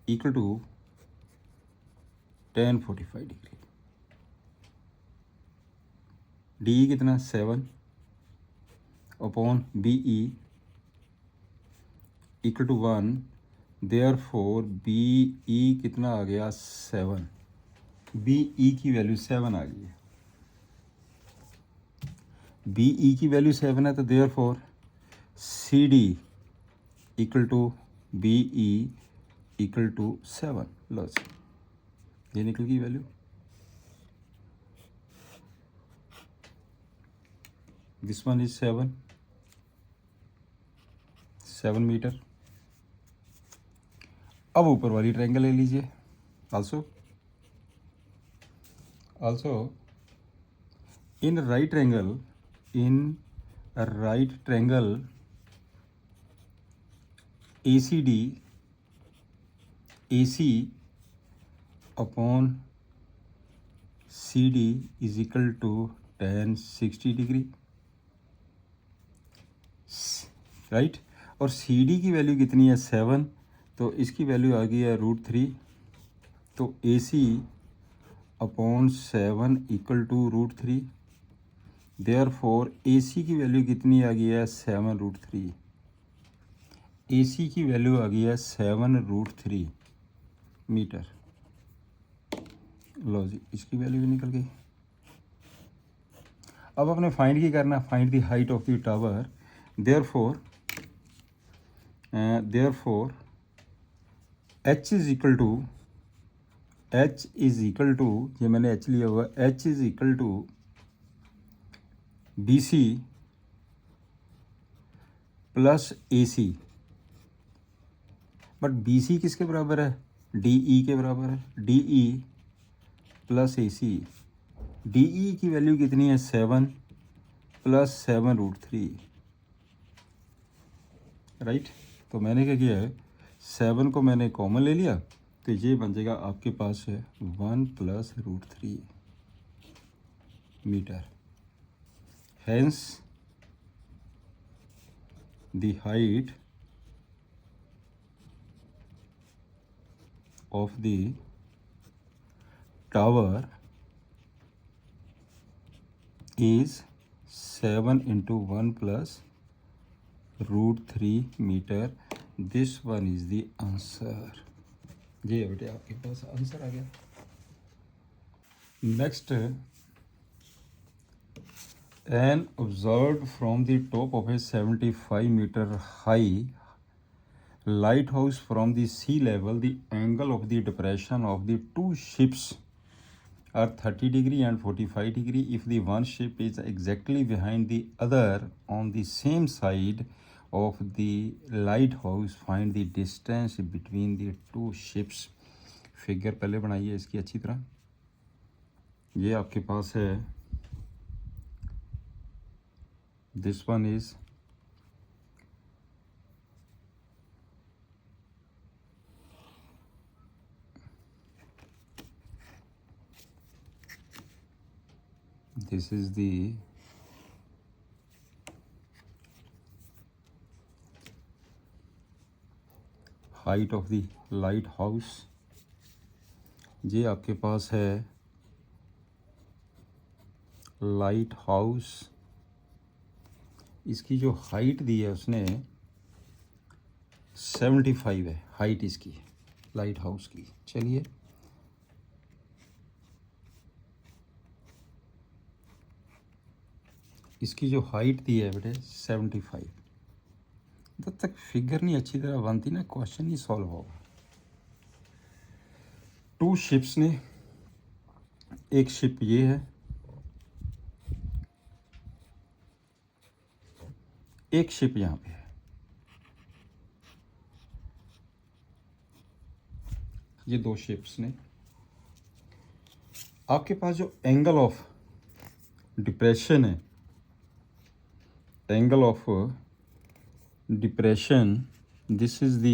equal to tan 45 degree. D E कितना 7 upon B E equal to 1, therefore B E कितना आ गया 7, बी ई की वैल्यू 7 आ गई है। B E की वैल्यू 7 है तो therefore C D equal to B E equal to 7। लो जी, ये निकल गई value. This one is 7 metre. अब ऊपर वाली ट्रायंगल ले लीजिए। Also in right triangle, in right triangle A C D, A C upon C D is equal to tan 60 degree, right. और सी डी की वैल्यू कितनी है 7, तो इसकी वैल्यू आ गई है √3। तो ए C upon 7 equal to √3, therefore ए सी की वैल्यू कितनी आ गई है 7√3। ए सी की वैल्यू आ गई है 7√3 मीटर। लो जी, इसकी वैल्यू भी निकल गई। अब अपने फाइंड की करना, find the height of the tower. Therefore H is equal to, ये मैंने एच लिया हुआ, H is equal to B C plus A C. But B C किसके बराबर है, डी ई के बराबर है। D E plus A C, D E की वैल्यू कितनी है 7 प्लस 7√3, राइट। तो मैंने क्या किया है, 7 को मैंने कॉमन ले लिया, तो ये बन जाएगा आपके पास है 1 plus √3 metre. Hence the height of the tower is 7 into 1 plus √3 metre. This one is the answer. ये बेटे आपके पास आंसर आ गया। Next, an observed from the top of a 75 metre high lighthouse from the sea level, the angle of the depression of the two ships are 30 degree and 45 degree. If the one ship is exactly behind the other on the same side of the lighthouse, find the distance between the two ships. Figure पहले बनाइए इसकी अच्छी तरह। ये आपके पास है, this one is this is the height of the lighthouse। ये आपके पास है लाइट हाउस इसकी जो हाइट दी है उसने 75 है हाइट इसकी लाइट हाउस की। चलिए इसकी जो हाइट दी है बेटे 75। जब तक फिगर नहीं अच्छी तरह बनती ना क्वेश्चन ही सॉल्व होगा। 2 शिप्स ने, एक शिप ये है, एक शिप यहाँ पे है। ये 2 शिप्स ने, आपके पास जो एंगल ऑफ डिप्रेशन है, angle of depression, this is the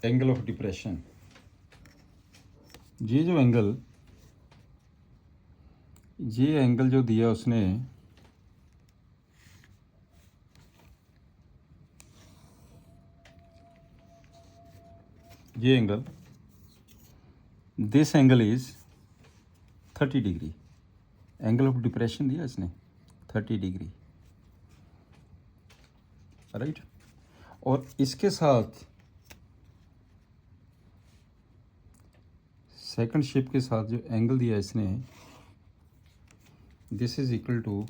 angle of depression. ये जो एंगल, ये एंगल जो दिया उसने, ये angle, this angle is 30 degree. Angle of depression दिया इसने 30 डिग्री, राइट। और इसके साथ सेकंड शिप के साथ जो एंगल दिया इसने, दिस इज इक्वल टू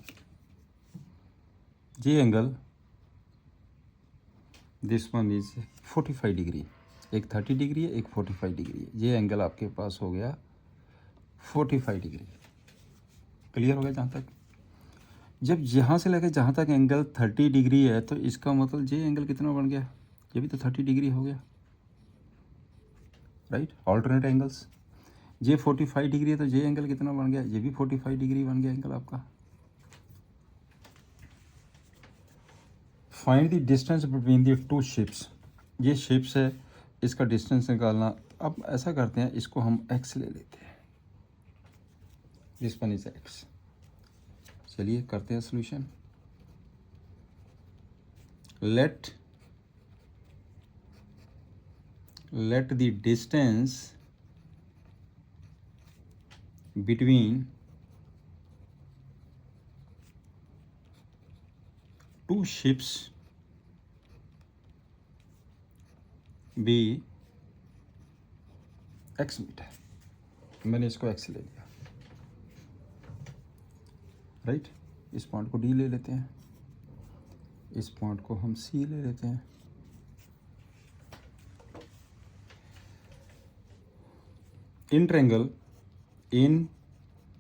ये angle, this one is 45 degree. एक 30 डिग्री है, एक 45 डिग्री है। ये एंगल आपके पास हो गया 45 डिग्री। क्लियर हो गया जहाँ तक? जब यहाँ से लेकर जहाँ तक एंगल 30 डिग्री है तो इसका मतलब ये एंगल कितना बन गया? ये भी तो 30 डिग्री हो गया, राइट। ऑल्टरनेट एंगल्स, ये 45 डिग्री है तो ये एंगल कितना बन गया? ये भी 45 डिग्री बन गया एंगल आपका। Find the distance between the 2 ships. ये शिप्स है, इसका डिस्टेंस निकालना। अब ऐसा करते हैं, इसको हम x ले लेते हैं। This one is x। चलिए करते हैं solution. Let the distance between 2 ships be x metre. मैंने इसको x ले लिया, राइट। इस पॉइंट को d ले लेते हैं, इस पॉइंट को हम c ले लेते हैं। In triangle, in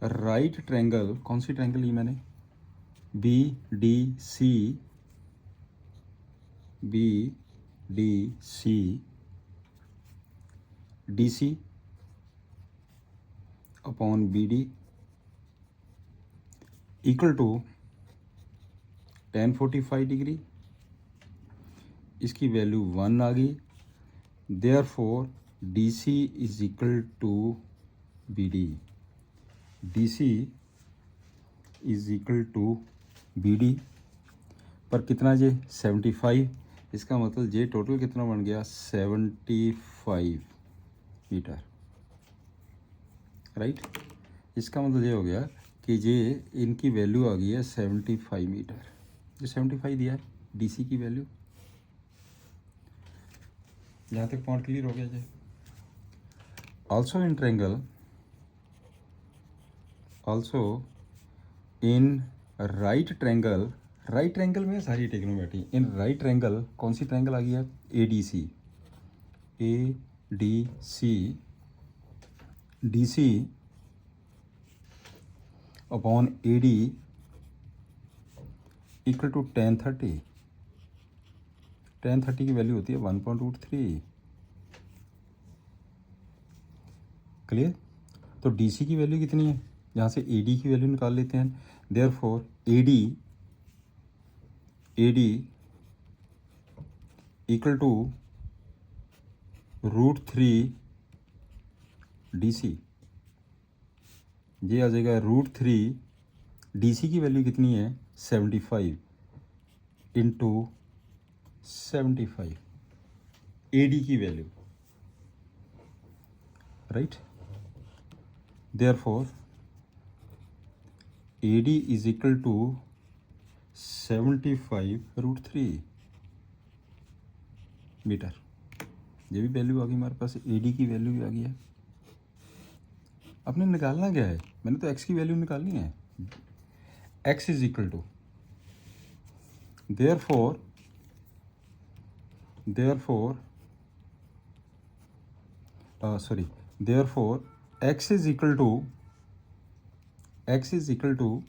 right triangle, कौन सी ट्रायंगल ली मैंने? BDC, BDC, DC upon BD equal to tan 45 degree. इसकी वैल्यू 1 आ गई। Therefore DC is equal to BD। DC is equal to BD पर कितना जे? 75। इसका मतलब ये टोटल कितना बन गया? 75 मीटर, राइट। इसका मतलब ये हो गया कि ये इनकी वैल्यू आ गई है 75 मीटर। जो 75 दिया है DC की वैल्यू। यहाँ तक पॉइंट क्लियर हो गया जी। Also in triangle, also in right triangle, right triangle में सारी ट्रिग्नोमेट्री। इन राइट ट्रायंगल कौन सी ट्रायंगल आ गई है? ADC, ADC, DC upon AD equal to tan 30। tan 30 की वैल्यू होती है 1.3। क्लियर? तो DC की वैल्यू कितनी है? यहाँ से AD की वैल्यू निकाल लेते हैं। Therefore AD equal to √3 DC। ये आ जाएगा √3। DC की वैल्यू कितनी है? 75 इंटू 75 AD की value. Right. Therefore AD is equal to 75√3 metre. ये भी वैल्यू आ गई हमारे पास, AD की वैल्यू भी आ गई है। आपने निकालना क्या है, मैंने तो x की वैल्यू निकालनी है। x is equal to therefore x is equal to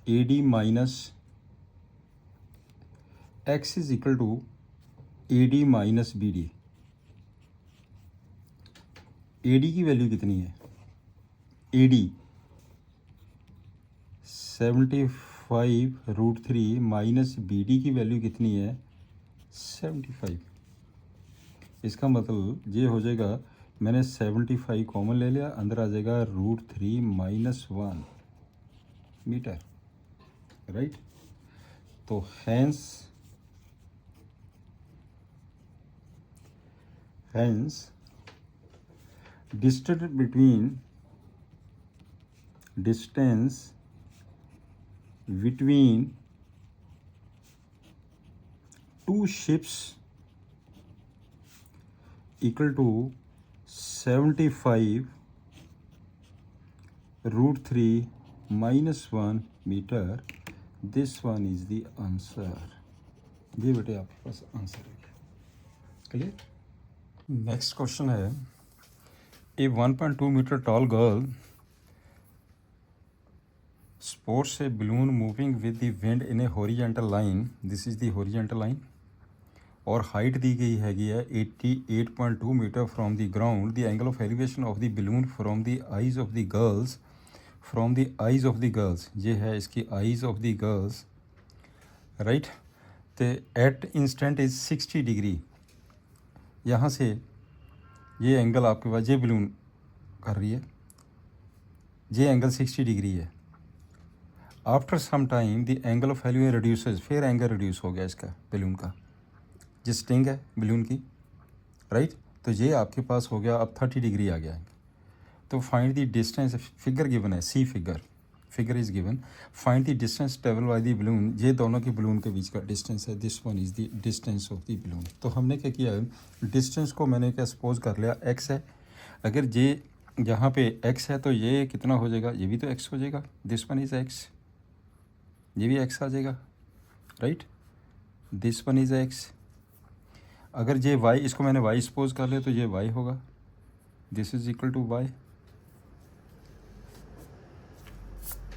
AD minus x is equal to AD minus BD। AD की वैल्यू कितनी है, AD 75√3 माइनस BD की वैल्यू कितनी है 75। इसका मतलब ये हो जाएगा, मैंने 75 कॉमन ले लिया, अंदर आ जाएगा √3 माइनस 1 मीटर, राइट। तो hence distance between two ships equal to 75√3 minus 1 meter। This one is the answer. ये बेटे आपके पास आंसर है। क्लियर। नेक्स्ट क्वेश्चन है, a 1.2 metre tall girl sports a balloon moving with the wind in a horizontal line, this is the horizontal line, और height दी गई हैगी है 88.2 metre from the ground. The angle of elevation of the balloon from the eyes of the girls, ये है इसकी eyes of the girls, right. तो at instant is 60 degree. यहाँ से ये एंगल आपके पास, ये बलून कर रही है, ये एंगल 60 डिग्री है। After some time the angle of elevation reduces, फिर एंगल रिड्यूस हो गया इसका बलून का, जिस स्टिंग है बलून की, राइट। तो ये आपके पास हो गया, अब 30 डिग्री आ गया है। तो find the distance, figure given है, see figure is given, find the distance travel by the balloon, ये दोनों के बलून के बीच का डिस्टेंस है, this one is the distance of the balloon. तो हमने क्या किया है, डिस्टेंस को मैंने क्या सपोज कर लिया x है। अगर ये यहाँ पे x है तो ये कितना हो जाएगा, ये भी तो x हो जाएगा, दिस वन इज़ x, ये भी x आ जाएगा, right. This one is x। अगर ये y, इसको मैंने y सपोज कर लिया तो ये y होगा, this is equal to y।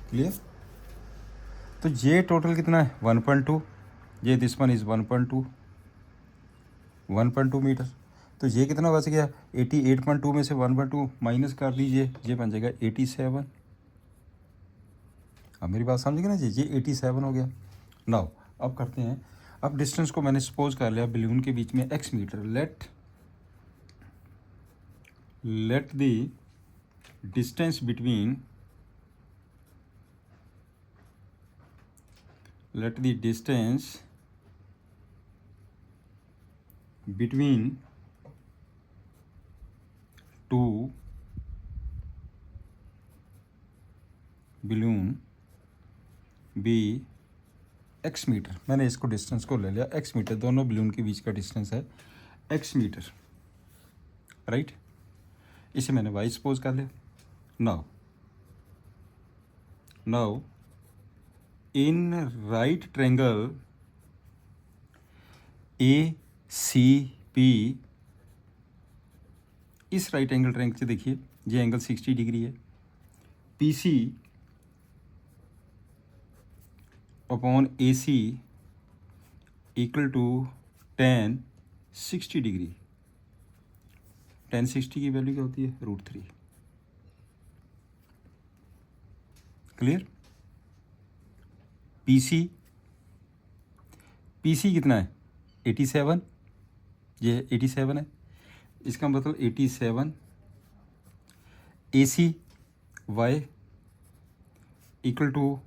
Clear. तो ये टोटल कितना है 1.2, ये दिस वन इज़ 1.2 मीटर। तो ये कितना बच गया, 88.2 में से 1.2 माइनस कर दीजिए, ये बन जाएगा 87। अब मेरी बात समझ गए ना जी, ये 87 हो गया। नाउ अब करते हैं, अब डिस्टेंस को मैंने सपोज कर लिया बलून के बीच में x metre. Let the distance between, let the distance between two balloon be x metre. मैंने इसको डिस्टेंस को ले लिया x मीटर, दोनों बलून के बीच का डिस्टेंस है x मीटर, राइट। इसे मैंने y सपोज कर लिया। Now in right triangle ACP, इस राइट एंगल ट्रायंगल से देखिए ये एंगल 60 डिग्री है, PC upon AC equal to tan 60 degree. tan 60 की वैल्यू क्या होती है, √3। क्लियर। PC कितना है 87, ये 87 है, इसका मतलब 87 AC y equal to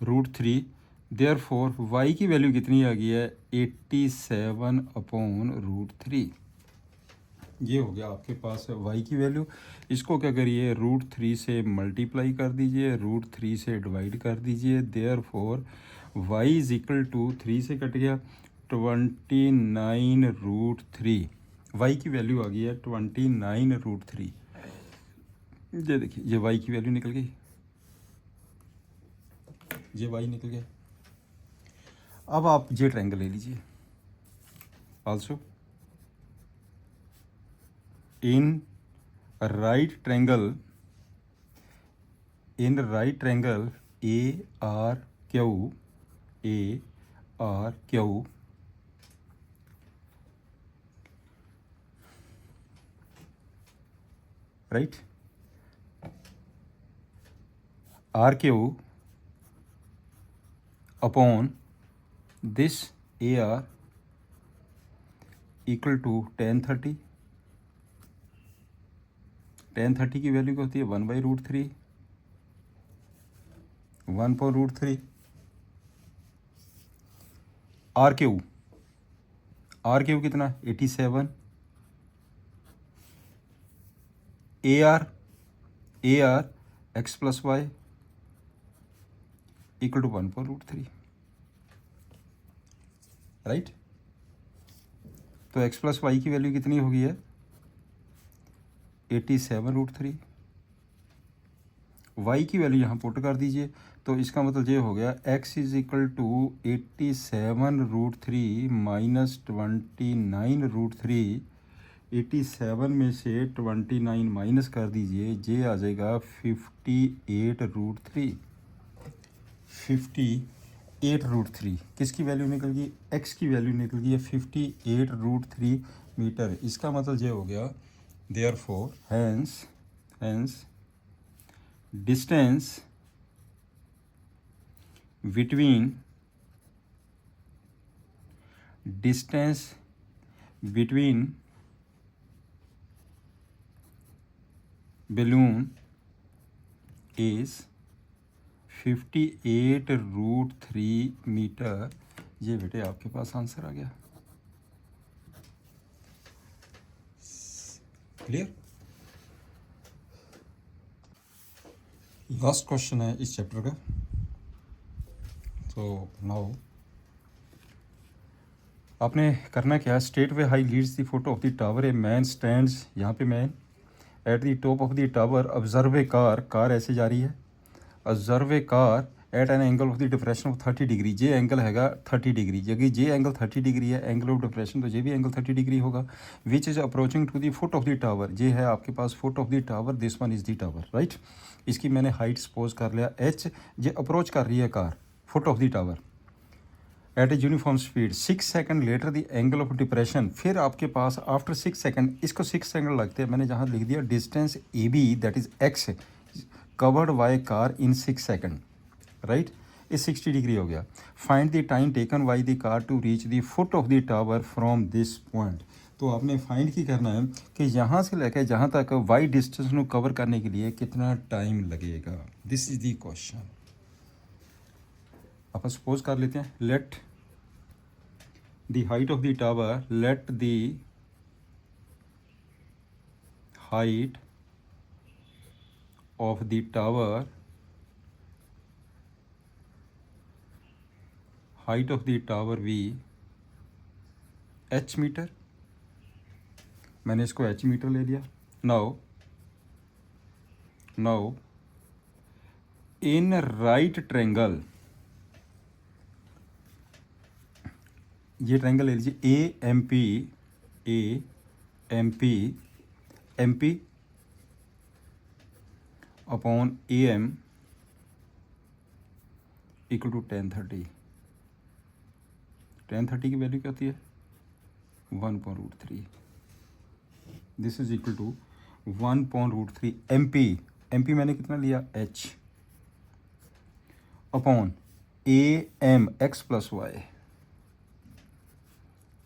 √3। Therefore y की वैल्यू कितनी आ गई है 87 अपॉन √3। ये हो गया आपके पास y की वैल्यू। इसको क्या करिए, √3 से मल्टीप्लाई कर दीजिए, √3 से डिवाइड कर दीजिए। Therefore y is equal to 3 से कट गया 29√3। y की वैल्यू आ गई है 29√3। ये देखिए, ये y की वैल्यू निकल गई, ये y निकल गया। अब आप ये ट्रायंगल ले लीजिए। Also in right triangle ARQ right, RQ upon this AR equal to tan 30। tan 30 की वैल्यू क्या होती है, 1/√3, 1/√3। आर क्यू कितना, 87। A R X plus Y equal to 1/√3, right. तो एक्स प्लस वाई की वैल्यू कितनी हो गई है, 87√3। वाई की वैल्यू यहाँ पुट कर दीजिए, तो इसका मतलब ये हो गया x is equal to 87√3 minus 29√3। 87 में से 29 माइनस कर दीजिए, ये आ जाएगा 58√3। 58√3 किसकी वैल्यू निकल गई, x की वैल्यू निकल गई है 58√3 मीटर। इसका मतलब ये हो गया therefore hence distance between balloon is 58√3 metre. ये बेटे आपके पास आंसर आ गया। क्लियर। लास्ट क्वेश्चन है इस चैप्टर का। तो नाउ आपने करना क्या है, straight way high leads the photo of the tower, a man stands, यहाँ पे man at the top of the tower, observe a car ऐसे जा रही है, observe a car at an angle of the depression of 30 degree. ये angle हैगा 30 degree, जबकि ये एंगल 30 डिग्री है, एंगल ऑफ डिप्रेशन, तो ये भी एंगल 30 डिग्री होगा। Which is approaching to the foot of the tower, ये है आपके पास foot of the tower, this one is the tower, right. इसकी मैंने हाइट सपोज कर लिया h। ये अप्रोच कर रही है car foot of the tower at a uniform speed 6 second later the angle of depression. फिर आपके पास आफ्टर 6 सेकंड, इसको 6 सेकंड लगते हैं, मैंने जहाँ लिख दिया distance A B that is x covered by car in 6 second, right. ये 60 डिग्री हो गया। Find the time taken by the car to reach the foot of the tower from this point. तो आपने फाइंड की करना है कि यहाँ से लेकर जहाँ तक वाई डिस्टेंस को कवर करने के लिए कितना टाइम लगेगा। This is the question. आप सपोज कर लेते हैं, let the height of the tower, let the height of the tower, height of the tower we h metre. मैंने इसको h मीटर ले लिया। नाउ इन राइट ट्रायंगल, ये ट्रायंगल ले लीजिए M P upon AM equal to tan 30। tan 30 की value क्या होती है, 1/√3। This is equal to 1/√3 MP मैंने कितना लिया, h upon AM x plus Y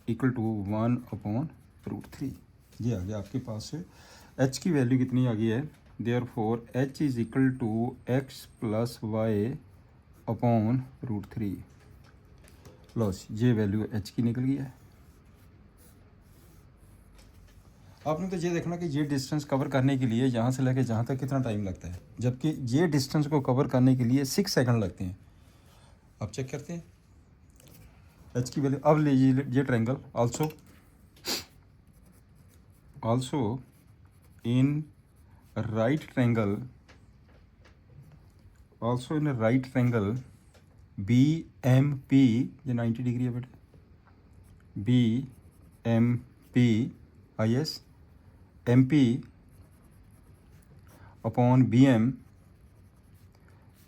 equal to 1/√3। ये आ गया आपके पास से h की वैल्यू कितनी आ गई है, therefore h is equal to x plus Y upon √3। लो ये वैल्यू h की निकल गई है। आपने तो ये देखना कि ये डिस्टेंस कवर करने के लिए यहाँ से लेकर जहाँ तक कितना टाइम लगता है, जबकि ये डिस्टेंस को कवर करने के लिए 6 सेकंड लगते हैं। अब चेक करते हैं एच की वैल्यू। अब लीजिए ये triangle also in right triangle B M P, ये 90 डिग्री है बेटा, B M P I S M P upon B M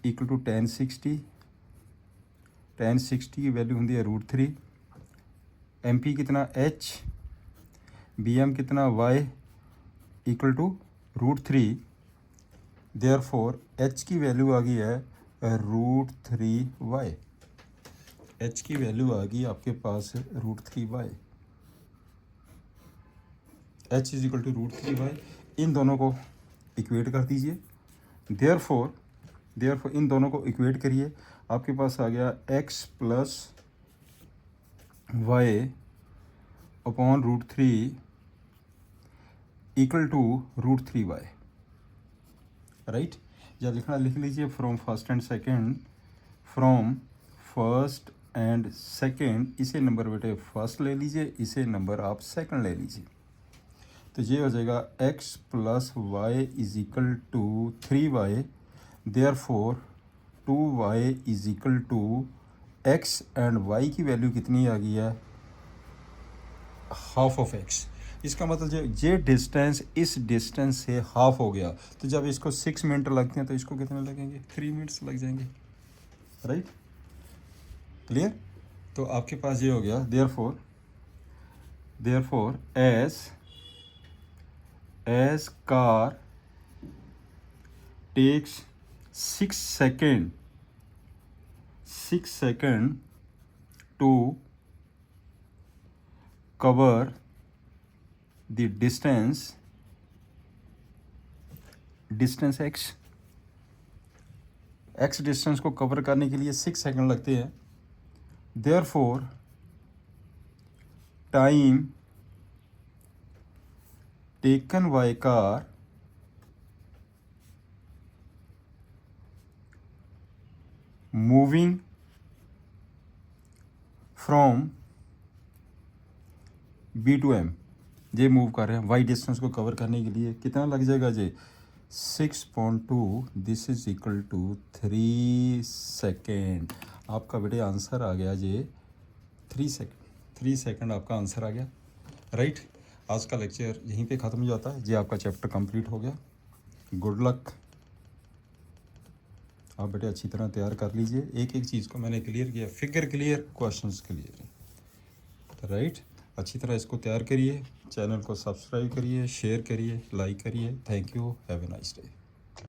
equal to tan 60 की वैल्यू होंगी है √3, एम पी कितना h, बी एम कितना y equal to √3। Therefore h की value आ गई है √3y, h की वैल्यू आ गई आपके पास √3y, h is equal to √3y। इन दोनों को इक्वेट कर दीजिए। देयरफॉर इन दोनों को इक्वेट करिए, आपके पास आ गया x plus y upon √3 equal to √3y, right. या लिखना लिख लीजिए फ्रॉम फर्स्ट एंड सेकेंड, इसे नंबर बेटे फर्स्ट ले लीजिए, इसे नंबर आप सेकंड ले लीजिए। तो ये हो जाएगा x plus y is equal to 3y, therefore 2y is equal to x and y की वैल्यू कितनी आ गई है, हाफ ऑफ x। इसका मतलब ये डिस्टेंस इस डिस्टेंस से हाफ हो गया, तो जब इसको 6 मिनट लगते हैं तो इसको कितने लगेंगे, 3 मिनट्स लग जाएंगे, राइट। क्लियर। तो आपके पास ये हो गया therefore as car takes 6 second to cover the distance x distance को कवर करने के लिए 6 सेकंड लगते हैं। Therefore time taken by car moving from B to M, ये मूव कर रहे हैं वाई डिस्टेंस को कवर करने के लिए कितना लग जाएगा जी, 6.2, दिस इज इक्वल टू 3 सेकेंड। आपका बेटे आंसर आ गया जी 3 सेकेंड आपका आंसर आ गया, राइट। आज का लेक्चर यहीं पे ख़त्म हो जाता है जी, आपका चैप्टर कंप्लीट हो गया। Good luck. आप बेटे अच्छी तरह तैयार कर लीजिए, एक एक चीज़ को मैंने क्लियर किया, figure clear, questions clear, right. अच्छी तरह इसको तैयार करिए, चैनल को सब्सक्राइब करिए, शेयर करिए, लाइक करिए। Thank you, have a nice day.